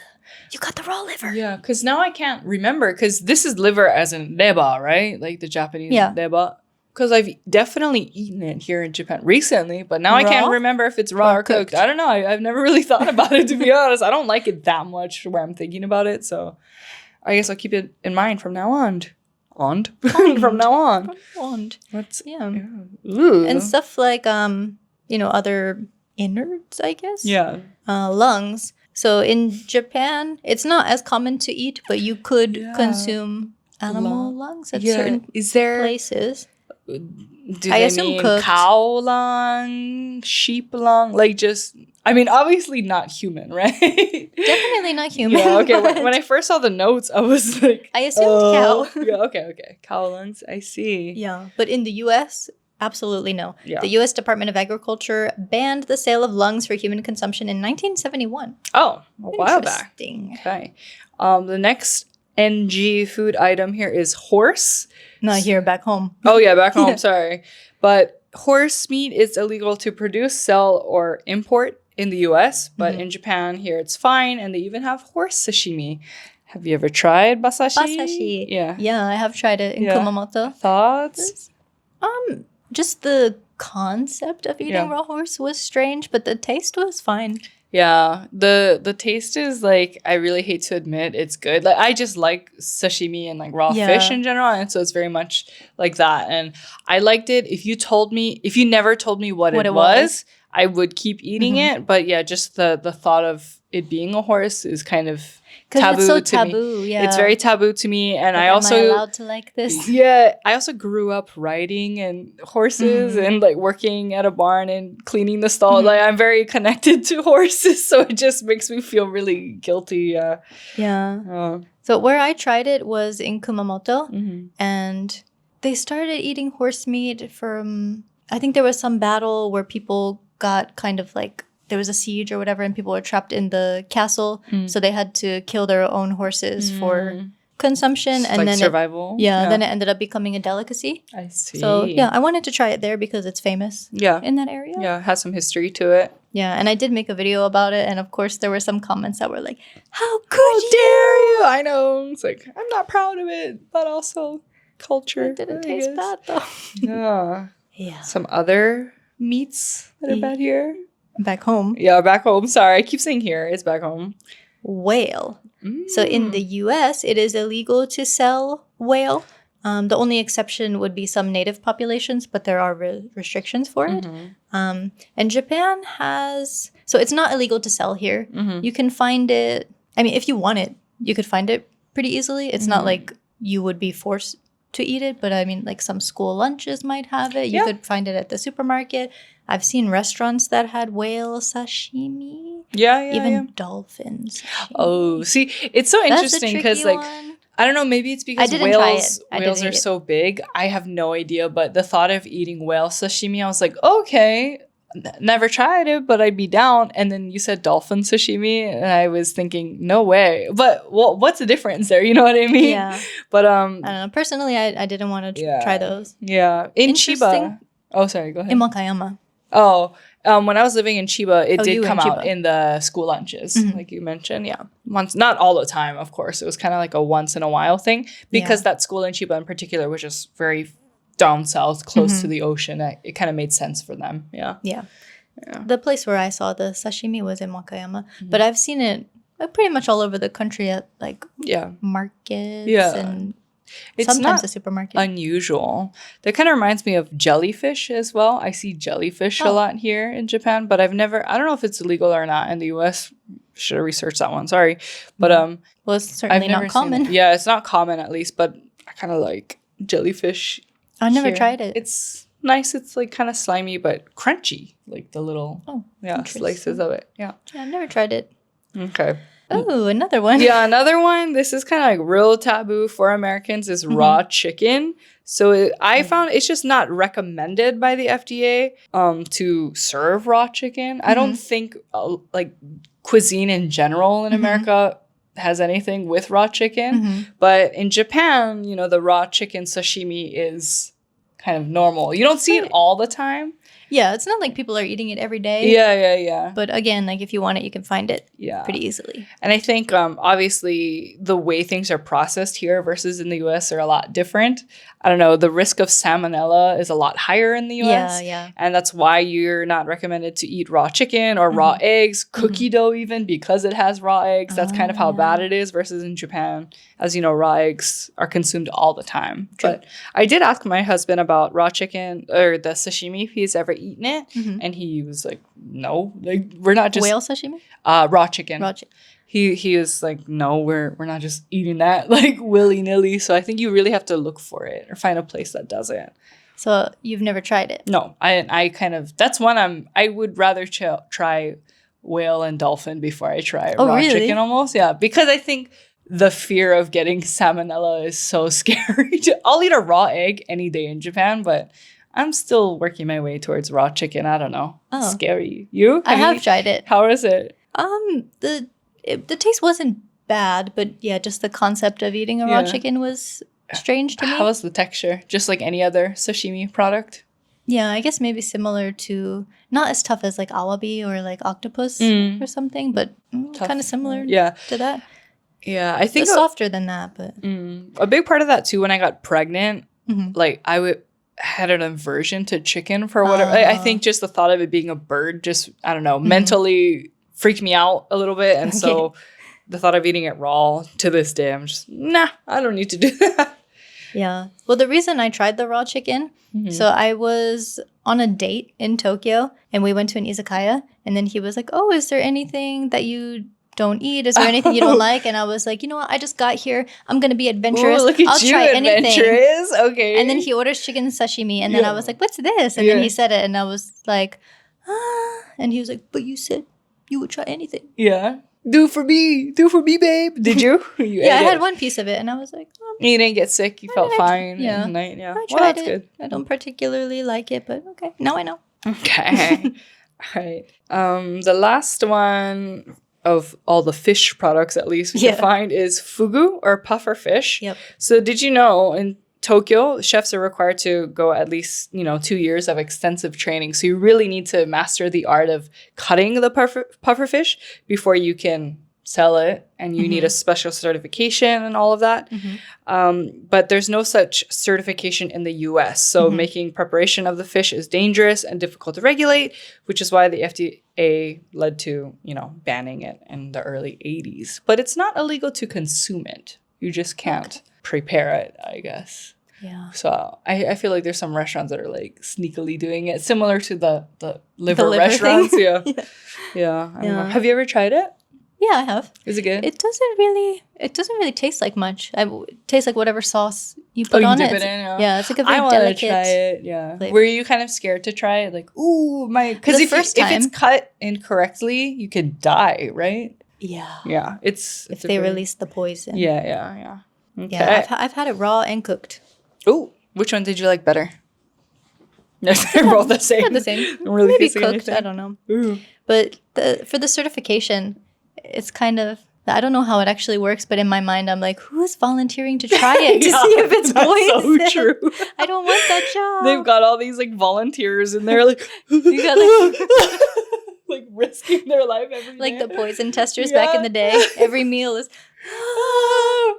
you got the raw liver? Yeah, because now I can't remember, because this is liver as in reba, right? Like the Japanese reba. Because I've definitely eaten it here in Japan recently, but now I can't remember if it's raw or cooked. I don't know. I've never really thought about it, to be honest. I don't like it that much where I'm thinking about it, so I guess I'll keep it in mind from now on. From now on. What's Ooh. And stuff like other innards, I guess. Yeah. Lungs. So in Japan, it's not as common to eat, but you could consume animal lungs at certain places. Do I assume cooked. Cow lung, sheep lung, like just, I mean, obviously not human, right? Definitely not human. Yeah, okay. When I first saw the notes, I was like, I assumed cow. Yeah, okay. Cow lungs, I see. Yeah, but in the U.S., absolutely no. Yeah. The U.S. Department of Agriculture banned the sale of lungs for human consumption in 1971. Oh, a while back. Interesting. Okay. The next NG food item here is horse. Not here, back home. Oh, yeah, back home, sorry. But horse meat is illegal to produce, sell, or import in the U.S., but in Japan, here it's fine, and they even have horse sashimi. Have you ever tried basashi? Basashi. Yeah. Yeah, I have tried it in Kumamoto. Thoughts? Just the concept of eating raw horse was strange, but the taste was fine. Yeah, the taste is like, I really hate to admit, it's good. Like, I just like sashimi and like raw fish in general, and so it's very much like that. And I liked it. If you never told me what it was, I would keep eating it. But yeah, just the thought of it being a horse is kind of taboo, it's so to taboo, me. Yeah. It's very taboo to me, and like, I also am I allowed to like this? Yeah, I also grew up riding and horses and like working at a barn and cleaning the stall. Like, I'm very connected to horses, so it just makes me feel really guilty. Yeah. So where I tried it was in Kumamoto, and they started eating horse meat from, I think there was some battle where people got kind of like there was a siege or whatever, and people were trapped in the castle, so they had to kill their own horses for consumption, and like then survival. Then it ended up becoming a delicacy. I see. So yeah, I wanted to try it there because it's famous. In that area. Yeah, it has some history to it. Yeah, and I did make a video about it, and of course there were some comments that were like, "How could you? Dare you?" I know. It's like I'm not proud of it, but also culture. It didn't taste bad though. Yeah. Yeah. Some other meats that are bad here. Back home. Yeah, back home. Sorry, I keep saying here. It's back home. Whale. So in the U.S., it is illegal to sell whale. The only exception would be some native populations, but there are restrictions for it. And Japan has... So it's not illegal to sell here. You can find it... I mean, if you want it, you could find it pretty easily. It's not like you would be forced to eat it, but I mean, like some school lunches might have it. You could find it at the supermarket. I've seen restaurants that had whale sashimi. Even dolphins. Oh, see, it's so interesting because like I don't know, maybe it's because whales are so big. I have no idea, but the thought of eating whale sashimi, I was like, okay, never tried it, but I'd be down. And then you said dolphin sashimi, and I was thinking, no way. But what's the difference there? You know what I mean? Yeah. But I don't know. Personally, I didn't want to try those. Yeah. In Chiba. Oh, sorry. Go ahead. In Wakayama. Oh, when I was living in Chiba, it did come out Chiba. in the school lunches, like you mentioned. Yeah. Once, not all the time, of course. It was kind of like a once in a while thing because that school in Chiba in particular was just very down south, close to the ocean. It kind of made sense for them. Yeah. The place where I saw the sashimi was in Wakayama, but I've seen it pretty much all over the country at like markets and it's sometimes not a supermarket. Unusual. That kind of reminds me of jellyfish as well. I see jellyfish a lot here in Japan, but I don't know if it's illegal or not in the US. Should have researched that one. Sorry. But well, it's certainly not common. Yeah, it's not common at least, but I kind of like jellyfish. I never tried it. It's nice. It's like kind of slimy but crunchy, like the little slices of it. Yeah, I've never tried it. Okay. Oh, another one. Yeah, another one. This is kind of like real taboo for Americans is raw chicken. So I found it's just not recommended by the FDA to serve raw chicken. I don't think like cuisine in general in America has anything with raw chicken. But in Japan, you know, the raw chicken sashimi is kind of normal. You don't see it all the time. Yeah, it's not like people are eating it every day. Yeah. But again, like if you want it, you can find it pretty easily. And I think obviously the way things are processed here versus in the US are a lot different. I don't know, the risk of salmonella is a lot higher in the US. Yeah. And that's why you're not recommended to eat raw chicken or raw eggs, cookie dough even, because it has raw eggs. That's kind of how bad it is versus in Japan. As you know, raw eggs are consumed all the time. True. But I did ask my husband about raw chicken or the sashimi if he's ever eaten it. And he was like, no, like we're not just... Whale sashimi? Raw chicken. Raw chicken. He was like, no, we're not just eating that like willy-nilly. So I think you really have to look for it or find a place that does it. So you've never tried it? No, I kind of, that's one I would rather try whale and dolphin before I try raw chicken almost. Yeah, because I think the fear of getting salmonella is so scary. I'll eat a raw egg any day in Japan, but I'm still working my way towards raw chicken. I don't know. Oh. Scary. You? I have tried it. How is it? The taste wasn't bad, but yeah, just the concept of eating a raw chicken was strange to me. How was the texture? Just like any other sashimi product? Yeah, I guess maybe similar to, not as tough as like awabi or like octopus or something, but kind of similar to that. Yeah, I think it's softer than that, but a big part of that too. When I got pregnant, like I had an aversion to chicken for whatever. I think just the thought of it being a bird, just I don't know, mentally freaked me out a little bit, and so the thought of eating it raw to this day, I'm just I don't need to do that. Yeah. Well, the reason I tried the raw chicken, so I was on a date in Tokyo, and we went to an izakaya, and then he was like, "Oh, is there anything that you don't eat? Is there anything you don't like?" And I was like, you know what? I just got here. I'm going to be adventurous. Ooh, look at I'll you, try anything. Adventurous. Okay. And then he orders chicken sashimi. And then I was like, what's this? And then he said it. And I was like, And he was like, but you said you would try anything. Yeah. Do for me, babe. Did you? I had one piece of it. And I was like, you didn't get sick. You felt fine. Yeah. Yeah. I tried it. Good. I don't particularly like it, but okay. Now I know. Okay. All right. The last one of all the fish products, at least we can find, is fugu or puffer fish. Yep. So did you know in Tokyo, chefs are required to go at least, 2 years of extensive training. So you really need to master the art of cutting the puffer fish before you can sell it. And you need a special certification and all of that. But there's no such certification in the US. So making preparation of the fish is dangerous and difficult to regulate, which is why the FDA led to, banning it in the early 80s. But it's not illegal to consume it. You just can't prepare it, I guess. Yeah. So I feel like there's some restaurants that are like sneakily doing it, similar to the liver restaurants. Yeah. I don't know. Have you ever tried it? Yeah, I have. Is it good? It doesn't really taste like much. It tastes like whatever sauce you put on it. Yeah, it's like a very delicate. I want to try it. Yeah. Were you kind of scared to try it? Like, ooh, because if it's cut incorrectly, you could die, right? Yeah. Yeah. If they release the poison. Yeah. Okay. Yeah, I've had it raw and cooked. Ooh, which one did you like better? They're both the same. Not the same. Really maybe cooked. Anything? I don't know. Ooh. But for the certification, it's kind of, I don't know how it actually works, but in my mind, I'm like, who is volunteering to try it to see if it's poison? That's so true. I don't want that job. They've got all these like volunteers and they're like, you got like risking their life every like day. The poison testers back in the day. Every meal is.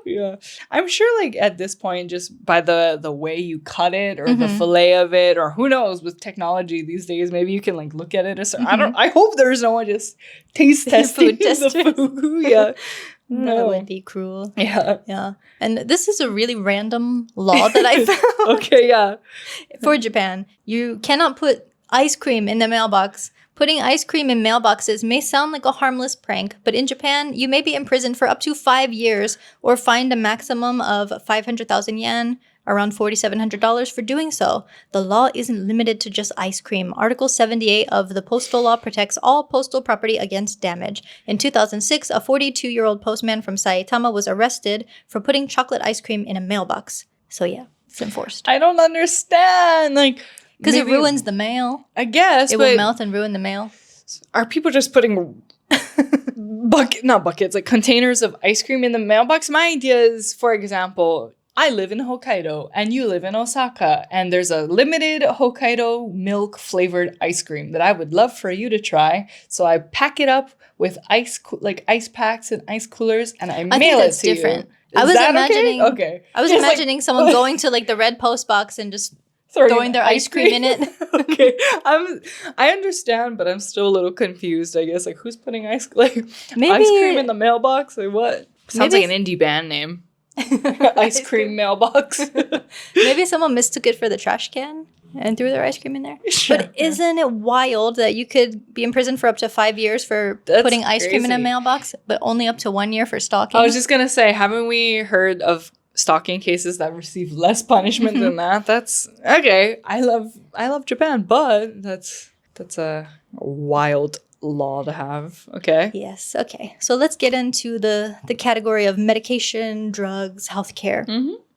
Yeah, I'm sure like at this point, just by the way you cut it or the fillet of it, or who knows, with technology these days, maybe you can like look at it or something. I hope there's no one just taste testing the food. Yeah. No. That would be cruel. Yeah. And this is a really random law that I found. Okay, yeah. For Japan, you cannot put ice cream in the mailbox. Putting ice cream in mailboxes may sound like a harmless prank, but in Japan, you may be imprisoned for up to 5 years or fined a maximum of 500,000 yen, around $4,700 for doing so. The law isn't limited to just ice cream. Article 78 of the postal law protects all postal property against damage. In 2006, a 42-year-old postman from Saitama was arrested for putting chocolate ice cream in a mailbox. So yeah, it's enforced. I don't understand. Because it ruins the mail. I guess. It will melt and ruin the mail. Are people just putting containers of ice cream in the mailbox? My idea is, for example, I live in Hokkaido and you live in Osaka, and there's a limited Hokkaido milk flavored ice cream that I would love for you to try. So I pack it up with ice packs and ice coolers, and I mail it to different. you. I was imagining. Okay. I was imagining someone going to like the red post box and just throwing their ice cream in it. Okay. I understand, but I'm still a little confused, I guess. Like, who's putting ice cream in the mailbox? Or what? Sounds like an indie band name. Ice cream mailbox. Maybe someone mistook it for the trash can and threw their ice cream in there. Sure. But isn't it wild that you could be in prison for up to 5 years for putting ice cream in a mailbox, but only up to 1 year for stalking? I was just going to say, haven't we heard of stalking cases that receive less punishment than that? That's okay. I love Japan, but that's a wild law to have. Okay. Yes. Okay. So let's get into the category of medication, drugs, healthcare.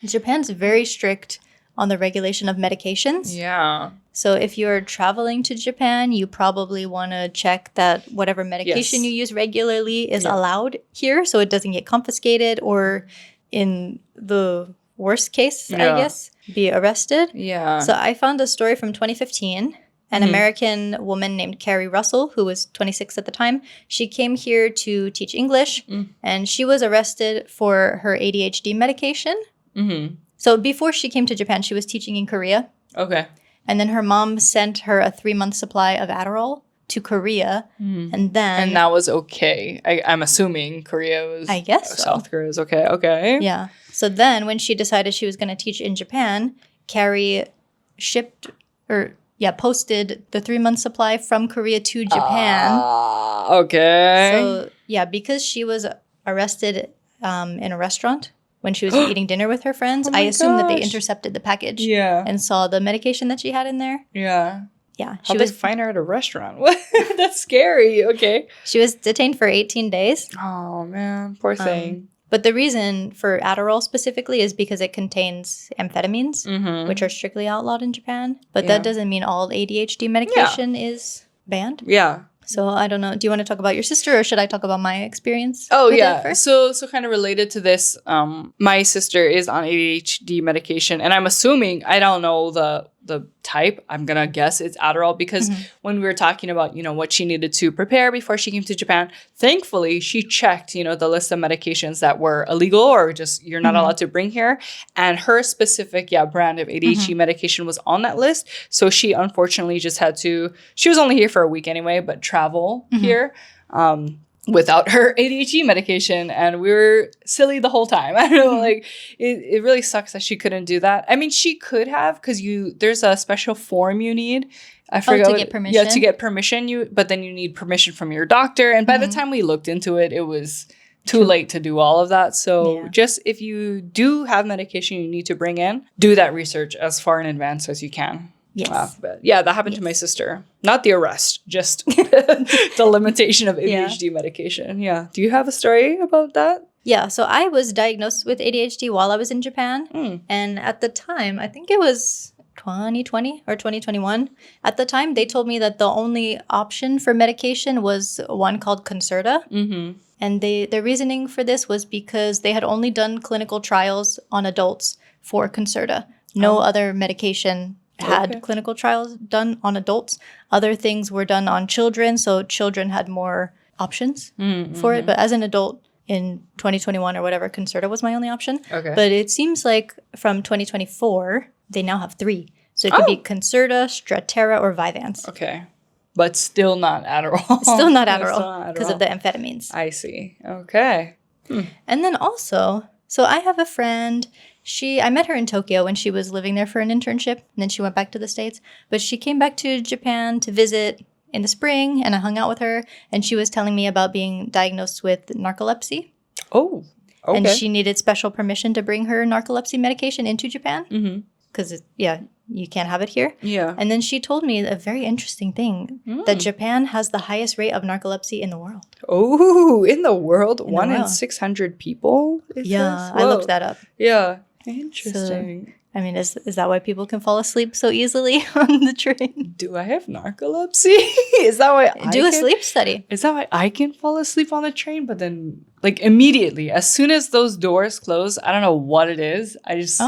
Japan's very strict on the regulation of medications. Yeah. So if you're traveling to Japan, you probably want to check that whatever medication you use regularly is allowed here, so it doesn't get confiscated or, in the worst case, I guess, be arrested. Yeah. So I found a story from 2015. An American woman named Carrie Russell, who was 26 at the time, she came here to teach English, and she was arrested for her ADHD medication. So before she came to Japan, she was teaching in Korea. Okay. And then her mom sent her a 3-month supply of Adderall to Korea, and that was okay. I'm assuming Korea was. I guess so. South Korea is okay. Okay. Yeah. So then, when she decided she was going to teach in Japan, Carrie posted the 3-month supply from Korea to Japan. Okay. So yeah, because she was arrested in a restaurant when she was eating dinner with her friends, I assume that they intercepted the package. And saw the medication that she had in there. Yeah. Yeah. How'd they find her at a restaurant? What? That's scary. Okay. She was detained for 18 days. Oh, man. Poor thing. But the reason for Adderall specifically is because it contains amphetamines, which are strictly outlawed in Japan. But that doesn't mean all ADHD medication is banned. Yeah. So I don't know. Do you want to talk about your sister, or should I talk about my experience? Oh, with yeah. it first? So kind of related to this, my sister is on ADHD medication, and I'm assuming, I don't know the type, I'm gonna guess it's Adderall, because when we were talking about, what she needed to prepare before she came to Japan, thankfully she checked, the list of medications that were illegal or just you're not allowed to bring here, and her specific brand of ADHD medication was on that list. So she unfortunately just had to, she was only here for a week anyway, but travel here without her ADHD medication, and we were silly the whole time. I don't know, like it really sucks that she couldn't do that. I mean, she could have, because there's a special form you need. I forgot to get permission. Yeah, to get permission. But then you need permission from your doctor, and by the time we looked into it, it was too late to do all of that. So just if you do have medication you need to bring in, do that research as far in advance as you can. Yes. But yeah, that happened to my sister. Not the arrest, just the limitation of ADHD medication. Yeah. Do you have a story about that? Yeah. So I was diagnosed with ADHD while I was in Japan. And at the time, I think it was 2020 or 2021. At the time, they told me that the only option for medication was one called Concerta. And their reasoning for this was because they had only done clinical trials on adults for Concerta. No other medication had clinical trials done on adults. Other things were done on children, so children had more options for it. But as an adult in 2021 or whatever, Concerta was my only option. But it seems like from 2024, they now have 3. So it could be Concerta, Strattera, or Vyvanse. Okay. But still not Adderall. Still not Adderall because of the amphetamines. I see. Okay. And then also, so I have a friend. I met her in Tokyo when she was living there for an internship, and then she went back to the States. But she came back to Japan to visit in the spring, and I hung out with her, and she was telling me about being diagnosed with narcolepsy. Oh, okay. And she needed special permission to bring her narcolepsy medication into Japan. Because, you can't have it here. Yeah. And then she told me a very interesting thing, that Japan has the highest rate of narcolepsy in the world. Oh, in the world? One in 600 people? I looked that up. Yeah. Interesting. So, I mean, is that why people can fall asleep so easily on the train? Do I have narcolepsy? Is that why a sleep study. Is that why I can fall asleep on the train? But then, like, immediately, as soon as those doors close, I don't know what it is, I just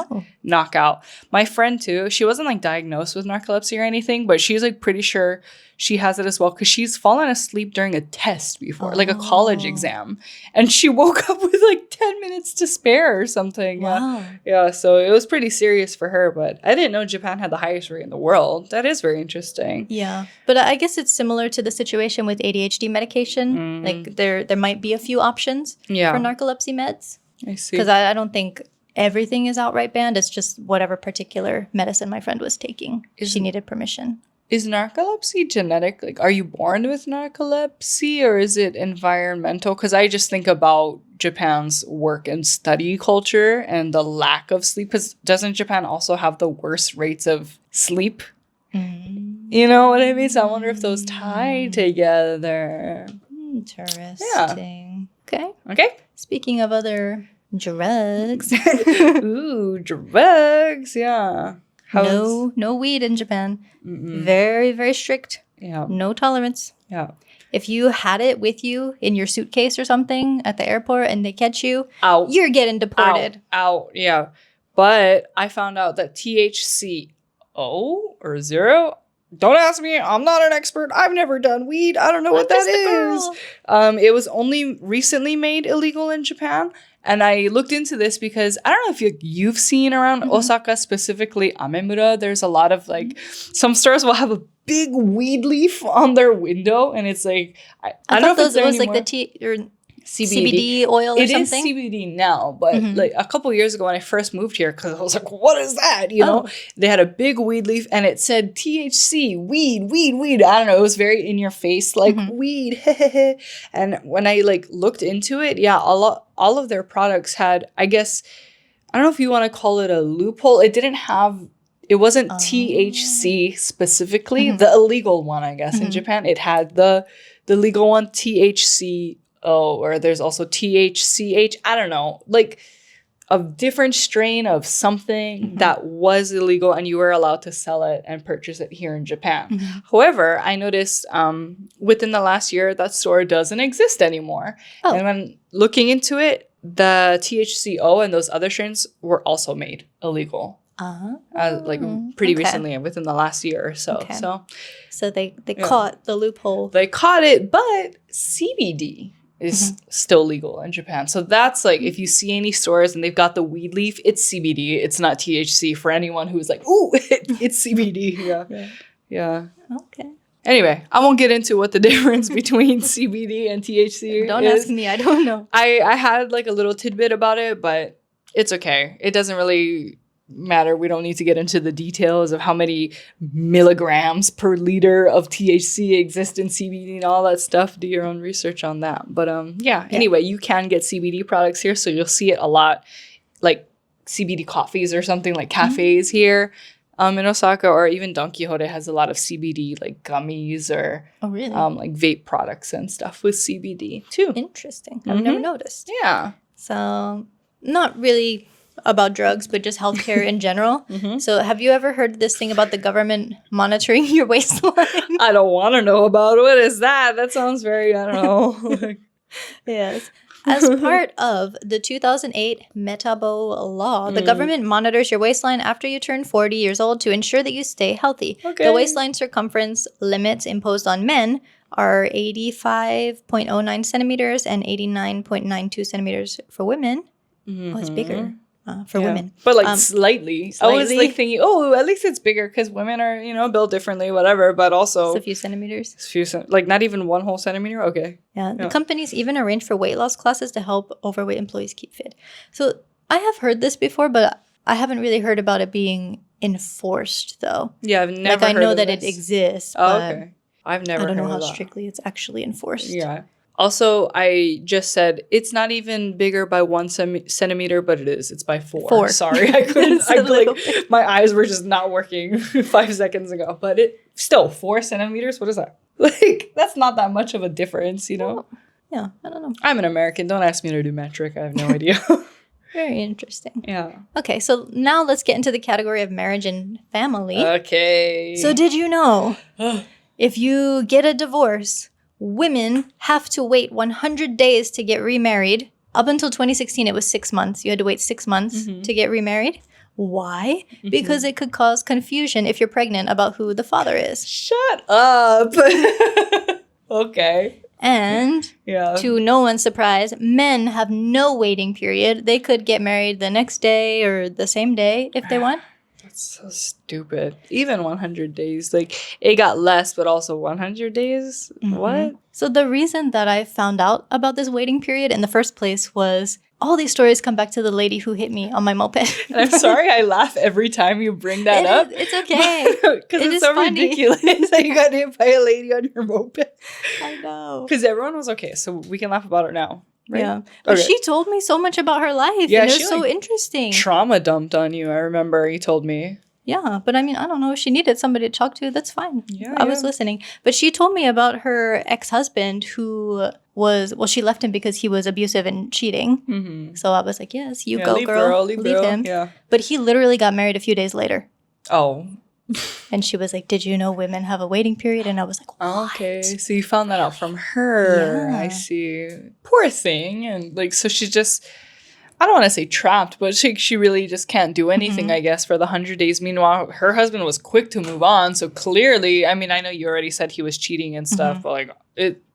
knock out. My friend, too, she wasn't, like, diagnosed with narcolepsy or anything, but she's, like, pretty sure she has it as well, because she's fallen asleep during a test before, like a college exam. And she woke up with, like, 10 minutes to spare or something. Wow. Yeah, so it was pretty serious for her, but I didn't know Japan had the highest rate in the world. That is very interesting. Yeah. But I guess it's similar to the situation with ADHD medication. Like, there might be a few options for narcolepsy meds. I see. Because I don't think everything is outright banned. It's just whatever particular medicine my friend was taking. She needed permission. Is narcolepsy genetic? Like, are you born with narcolepsy, or is it environmental? Because I just think about Japan's work and study culture and the lack of sleep. Because doesn't Japan also have the worst rates of sleep? You know what I mean? So I wonder if those tie together. Interesting. Yeah. Okay. Speaking of other drugs. Ooh, drugs. Yeah. No weed in Japan. Very, very strict. Yeah. No tolerance. Yeah. If you had it with you in your suitcase or something at the airport and they catch you, out. You're getting deported. Out. Yeah. But I found out that THCO or 0. Don't ask me. I'm not an expert. I've never done weed. I don't know what that is. It was only recently made illegal in Japan. And I looked into this because I don't know if you've seen around Osaka, specifically Amemura, there's a lot of, like, some stores will have a big weed leaf on their window. And it's like, I don't know if it's there it was anymore. like the CBD oil or something? It is CBD now, but like a couple years ago when I first moved here, because I was like, what is that? You know, they had a big weed leaf and it said THC, weed. I don't know. It was very in your face, like weed. And when I like looked into it, all of their products had, I guess, I don't know if you want to call it a loophole. It wasn't THC specifically, the illegal one, I guess, in Japan. It had the legal one, THC. Or there's also THCH. I don't know. Like, a different strain of something that was illegal, and you were allowed to sell it and purchase it here in Japan. However, I noticed within the last year that store doesn't exist anymore. And when looking into it, the THCO and those other strains were also made illegal. Like pretty recently, within the last year or so. So they caught the loophole. They caught it, but CBD is still legal in Japan. So that's like, if you see any stores and they've got the weed leaf, it's CBD. It's not THC for anyone who's like, ooh, it's CBD. Yeah. Okay. Anyway, I won't get into what the difference between CBD and THC Don't is. ask me. I don't know. I had like a little tidbit about it, but it's okay. It doesn't really matter. We don't need to get into the details of how many milligrams per liter of THC exist in CBD and all that stuff. Do your own research on that. But anyway, you can get CBD products here, so you'll see it a lot, like CBD coffees or something, like cafes here in Osaka, or even Don Quixote has a lot of CBD like gummies or like vape products and stuff with CBD too. Interesting. I've never noticed. Yeah. So not really about drugs, but just healthcare in general. So have you ever heard this thing about the government monitoring your waistline? I don't want to know about it. What is that? That sounds very, I don't know. Yes. As part of the 2008 Metabo law, the government monitors your waistline after you turn 40 years old to ensure that you stay healthy. The waistline circumference limits imposed on men are 85.09 centimeters and 89.92 centimeters for women. Oh, it's bigger. For women. But like slightly. I was like thinking, at least it's bigger because women are, built differently, whatever, but also it's a few centimeters. Like not even 1 whole centimeter? Okay. Yeah. The companies even arrange for weight loss classes to help overweight employees keep fit. So I have heard this before, but I haven't really heard about it being enforced though. Yeah, I've never heard I know of that this. it exists, Oh, but okay. I've never heard of that. I don't know how strictly it's actually enforced. Yeah. Also, I just said it's not even bigger by 1 centimeter, but it is. It's by 4. Sorry, I couldn't. My eyes were just not working 5 seconds ago. But it still 4 centimeters. What is that? Like that's not that much of a difference, Yeah, I don't know. I'm an American. Don't ask me to do metric. I have no idea. Very interesting. Yeah. Okay, so now let's get into the category of marriage and family. Okay. So did you know if you get a divorce, women have to wait 100 days to get remarried. Up until 2016, it was 6 months. You had to wait 6 months to get remarried. Why? Because it could cause confusion if you're pregnant about who the father is. Shut up. Okay. And to no one's surprise, men have no waiting period. They could get married the next day or the same day if they want. So stupid. Even 100 days. Like, it got less, but also 100 days? What? So the reason that I found out about this waiting period in the first place was all these stories come back to the lady who hit me on my moped. And I'm sorry I laugh every time you bring that up. It's okay. Because it's so funny. Ridiculous that you got hit by a lady on your moped. I know. Because everyone was okay, so we can laugh about it now. Right? Yeah. But she told me so much about her life. Yeah, and it was so interesting. Trauma dumped on you, I remember you told me. Yeah, but I mean, I don't know. If she needed somebody to talk to, that's fine. I was listening. But she told me about her ex-husband who she left him because he was abusive and cheating. So I was like, yes, you go, leave girl. Leave him. Yeah. But he literally got married a few days later. Oh. And she was like, did you know women have a waiting period? And I was like, what? Okay, so you found that out from her. Yeah. I see. Poor thing. And like, so she's just, I don't want to say trapped, but she really just can't do anything, I guess, for the 100 days. Meanwhile, her husband was quick to move on. So clearly, I mean, I know you already said he was cheating and stuff, but like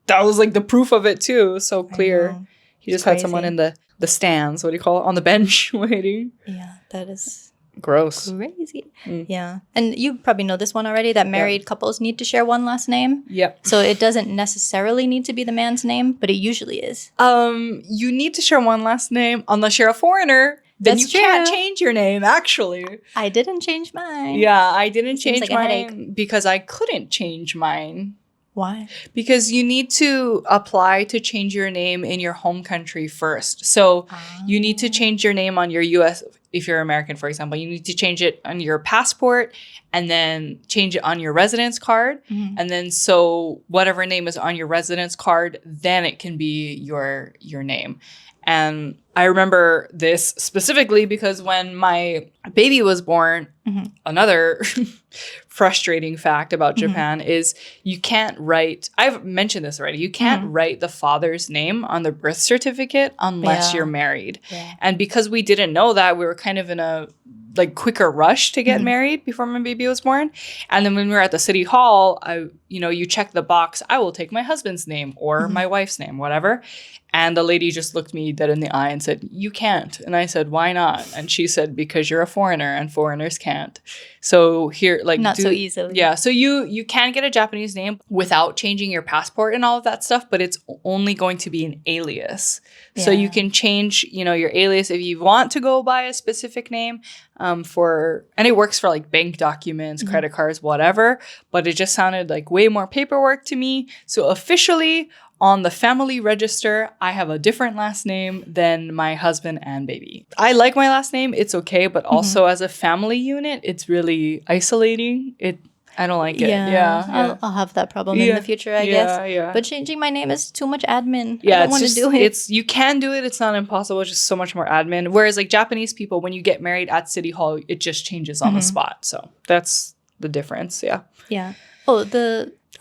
that was like the proof of it too. So clear. He just had someone in the stands, what do you call it? On the bench waiting. Yeah, that is gross. Crazy. Yeah. And you probably know this one already, that married couples need to share one last name. Yep. So it doesn't necessarily need to be the man's name, but it usually is. You need to share one last name unless you're a foreigner. Then you can't change your name, actually. I didn't change mine. Yeah, I didn't change mine because I couldn't change mine. Why? Because you need to apply to change your name in your home country first. So you need to change your name on your U.S., if you're American, for example, you need to change it on your passport and then change it on your residence card. And then so whatever name is on your residence card, then it can be your name. And I remember this specifically because when my baby was born, another frustrating fact about Japan is you can't write, I've mentioned this already, you can't write the father's name on the birth certificate unless you're married. Yeah. And because we didn't know that, we were kind of in a quicker rush to get married before my baby was born. And then when we were at the city hall, you check the box, I will take my husband's name or my wife's name, whatever. And the lady just looked me dead in the eye and said, you can't. And I said, why not? And she said, because you're a foreigner and foreigners can't. So here, not so easily. Yeah. So you can get a Japanese name without changing your passport and all of that stuff, but it's only going to be an alias. Yeah. So you can change, your alias if you want to go by a specific name and it works for bank documents, credit cards, whatever. But it just sounded like way more paperwork to me. So officially, on the family register, I have a different last name than my husband and baby. I like my last name. It's okay. But also as a family unit, it's really isolating. I don't like it. Yeah. I'll have that problem in the future, I guess. Yeah. But changing my name is too much admin. Yeah, I don't want to do it. You can do it. It's not impossible. It's just so much more admin. Whereas Japanese people, when you get married at City Hall, it just changes on the spot. So that's the difference. Yeah. Yeah. Oh,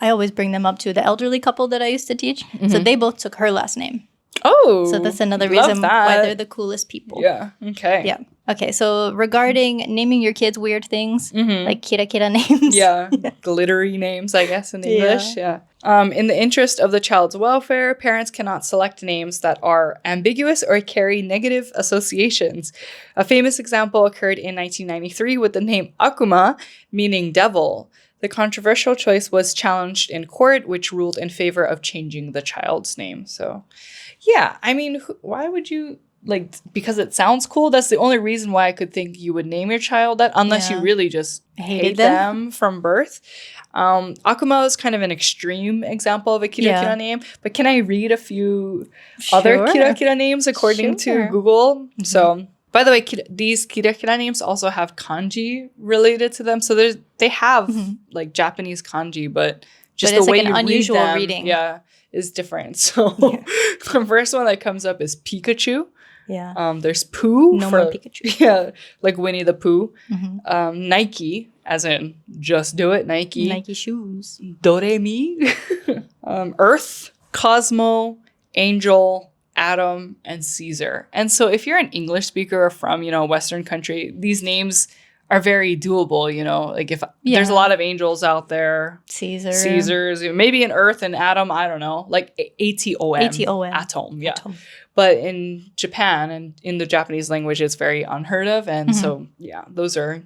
I always bring them up to the elderly couple that I used to teach. So they both took her last name. Oh. So that's another reason why they're the coolest people. Yeah. Okay. Yeah. Okay. So regarding naming your kids weird things, like kira kira names. Yeah. Glittery names, I guess, in English. Yeah. In the interest of the child's welfare, parents cannot select names that are ambiguous or carry negative associations. A famous example occurred in 1993 with the name Akuma, meaning devil. The controversial choice was challenged in court, which ruled in favor of changing the child's name. So, yeah, I mean, why would you, because it sounds cool? That's the only reason why I could think you would name your child that, unless you really just hate them from birth. Akuma is kind of an extreme example of a kira-kira name, but can I read a few other kira-kira names according to Google? So... By the way, these kira-kira names also have kanji related to them. So they have Japanese kanji, but just the way you unusual read them, reading. Is different. So the first one that comes up is Pikachu. Yeah. There's Pooh. No more Pikachu. Yeah, like Winnie the Pooh. Nike, as in just do it, Nike. Nike shoes. Doremi. Earth, Cosmo, Angel, Adam, and Caesar. And so if you're an English speaker or from, a Western country, these names are very doable, if there's a lot of angels out there. Caesars, maybe an Earth and Adam, I don't know, ATOM. ATOM. Atom, yeah. Atom. But in Japan and in the Japanese language, it's very unheard of. And so, those are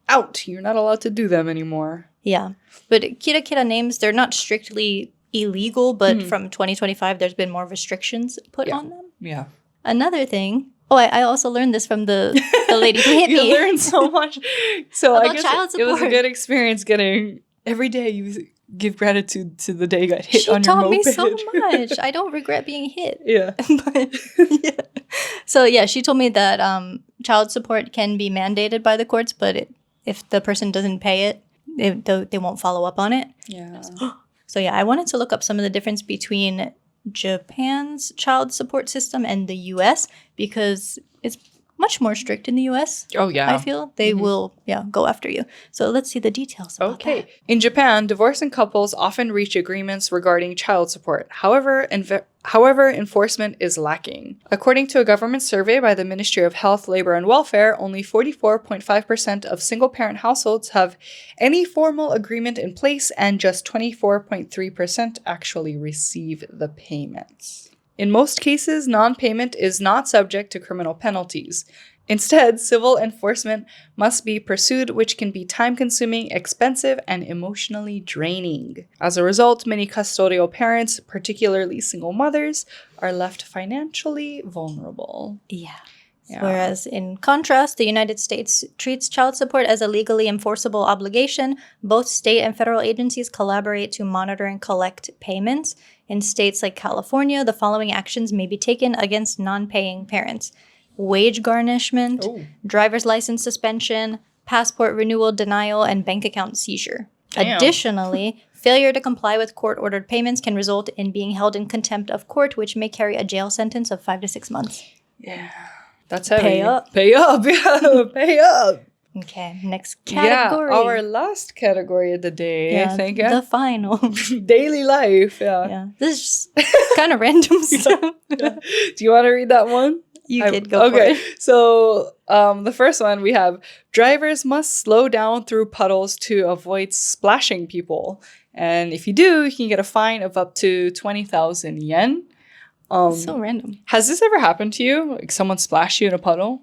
out. You're not allowed to do them anymore. Yeah. But kira-kira names, they're not strictly illegal, but from 2025, there's been more restrictions put on them. Yeah. Another thing. Oh, I also learned this from the lady who hit me. You learned so much. So I guess it was a good experience getting every day you give gratitude to the day you got hit on your moped. She taught me so much. I don't regret being hit. Yeah. So she told me that child support can be mandated by the courts, but if the person doesn't pay it, they won't follow up on it. Yeah. So I wanted to look up some of the difference between Japan's child support system and the U.S. because it's much more strict in the U.S. Oh, yeah. I feel they will, go after you. So let's see the details about that. In Japan, divorcing couples often reach agreements regarding child support. However, enforcement is lacking. According to a government survey by the Ministry of Health, Labor, and Welfare, only 44.5% of single-parent households have any formal agreement in place, and just 24.3% actually receive the payments. In most cases, non-payment is not subject to criminal penalties. Instead, civil enforcement must be pursued, which can be time-consuming, expensive, and emotionally draining. As a result, many custodial parents, particularly single mothers, are left financially vulnerable. Yeah. Whereas in contrast, the United States treats child support as a legally enforceable obligation. Both state and federal agencies collaborate to monitor and collect payments. In states like California, the following actions may be taken against non-paying parents: wage garnishment, driver's license suspension, passport renewal denial, and bank account seizure. Damn. Additionally, Failure to comply with court-ordered payments can result in being held in contempt of court, which may carry a jail sentence of 5 to 6 months. Yeah. That's heavy. Pay up. Pay up. Yeah. Pay up. Okay, next category. Yeah, our last category of the day, I think. The final. Daily life. Yeah. This is kind of random stuff. Do you want to read that one? You could go for it. So the first one we have, drivers must slow down through puddles to avoid splashing people. And if you do, you can get a fine of up to 20,000 yen. So random. Has this ever happened to you? Like someone splashed you in a puddle?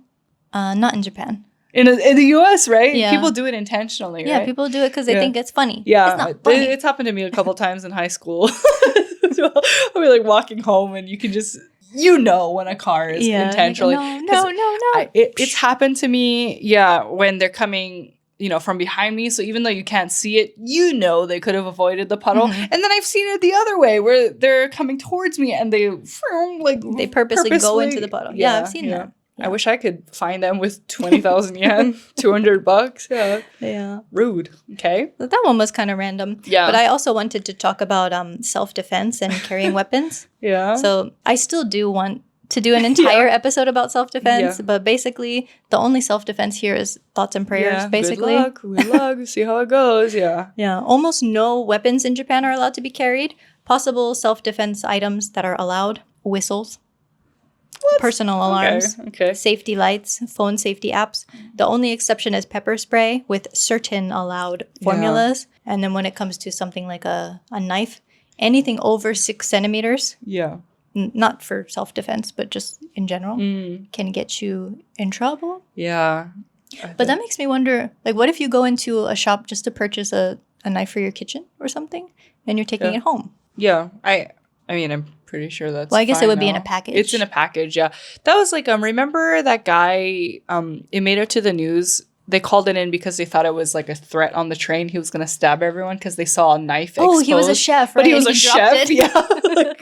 Not in Japan. In the US, right? Yeah. People do it intentionally, right? Yeah, people do it because they think it's funny. Yeah, it's not funny. It's happened to me a couple times in high school. So I'll be like walking home and you can just, when a car is intentionally. No. It's happened to me, when they're coming, from behind me. So even though you can't see it, they could have avoided the puddle. Mm-hmm. And then I've seen it the other way where they're coming towards me and they purposely go into the puddle. Yeah, I've seen that. I wish I could find them with 20,000 yen, $200. Yeah. Rude. Okay. So that one was kind of random. Yeah. But I also wanted to talk about self-defense and carrying weapons. Yeah. So I still do want to do an entire episode about self-defense, but basically the only self-defense here is thoughts and prayers, basically. Good luck. See how it goes. Yeah. Yeah. Almost no weapons in Japan are allowed to be carried. Possible self-defense items that are allowed: whistles. What? Personal alarms, safety lights, phone safety apps. The only exception is pepper spray with certain allowed formulas. Yeah. And then when it comes to something like a knife, anything over 6 centimeters, not for self-defense, but just in general, can get you in trouble. Yeah. But that makes me wonder, like, what if you go into a shop just to purchase a knife for your kitchen or something, and you're taking it home? Yeah. I mean, I'm pretty sure that's well, I guess fine it would now. be in a package. It's in a package, yeah. That was like, remember that guy, it made it to the news. They called it in because they thought it was like a threat on the train. He was going to stab everyone because they saw a knife exposed. He was a chef, right? But he was a chef,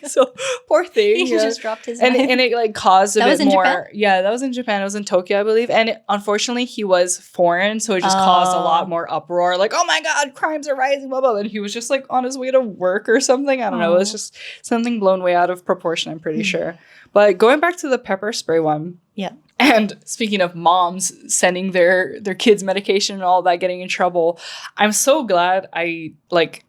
so poor thing. He just dropped his knife. And it like caused a bit more. Japan? Yeah, that was in Japan. It was in Tokyo, I believe. And unfortunately, he was foreign, so it just caused a lot more uproar. Like, oh my God, crimes are rising, blah, blah. And he was just like on his way to work or something. I don't know. It was just something blown way out of proportion, I'm pretty sure. But going back to the pepper spray one. Yeah. And speaking of moms sending their kids medication and all that, getting in trouble, I'm so glad I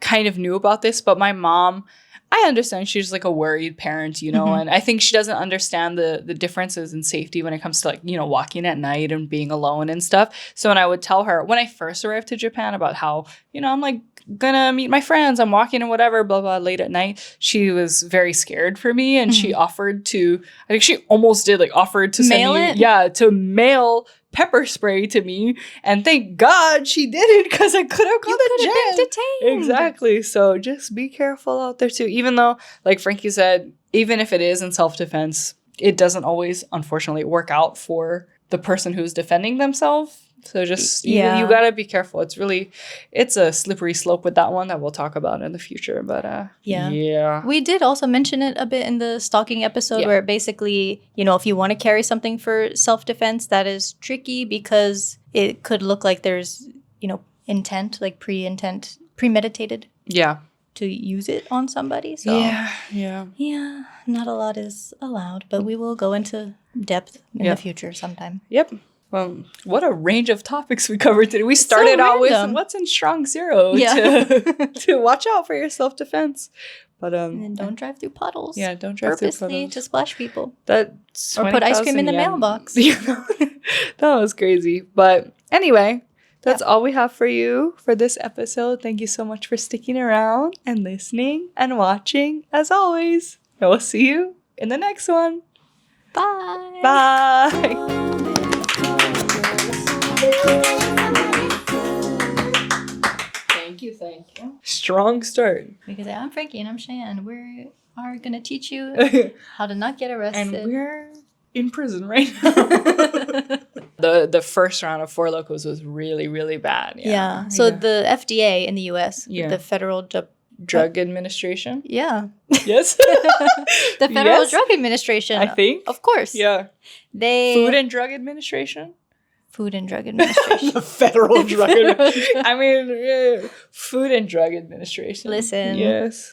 kind of knew about this. But my mom, I understand she's like a worried parent, and I think she doesn't understand the differences in safety when it comes to walking at night and being alone and stuff. So when I would tell her when I first arrived to Japan about how, I'm like gonna meet my friends, I'm walking and whatever, blah, blah, late at night, she was very scared for me. And she offered to, I think she almost did offered to mail send me, to mail pepper spray to me, and thank God she didn't, because I could have gone to jail. Been detained. Exactly. So just be careful out there too. Even though, like Frankie said, even if it is in self-defense, it doesn't always, unfortunately, work out for the person who's defending themselves. So just you gotta be careful. It's a slippery slope with that one that we'll talk about in the future. But we did also mention it a bit in the stalking episode, where basically, if you want to carry something for self-defense, that is tricky because it could look like there's intent, like premeditated. Yeah. To use it on somebody. So yeah, not a lot is allowed, but we will go into depth in the future sometime. Yep. Well, what a range of topics we covered today. We started out with what's in strong zero to watch out for your self-defense. But and don't drive through puddles. Yeah, don't drive through puddles. Purposely to splash people. That's or put ice cream in the mailbox. That was crazy. But anyway, that's all we have for you for this episode. Thank you so much for sticking around and listening and watching, as always. And we'll see you in the next one. Bye. Bye. Thank you. Strong start. Because I'm Frankie and I'm Cheyenne. We are going to teach you how to not get arrested. And we're in prison right now. The first round of Four Locos was really, really bad. Yeah. So the FDA in the U.S., the Federal Drug Administration? Yeah. Yes. The Federal Drug Administration. I think. Of course. Yeah. They Food and Drug Administration? Food and Drug Administration. The Federal Drug Administration. I mean, Food and Drug Administration. Listen. Yes.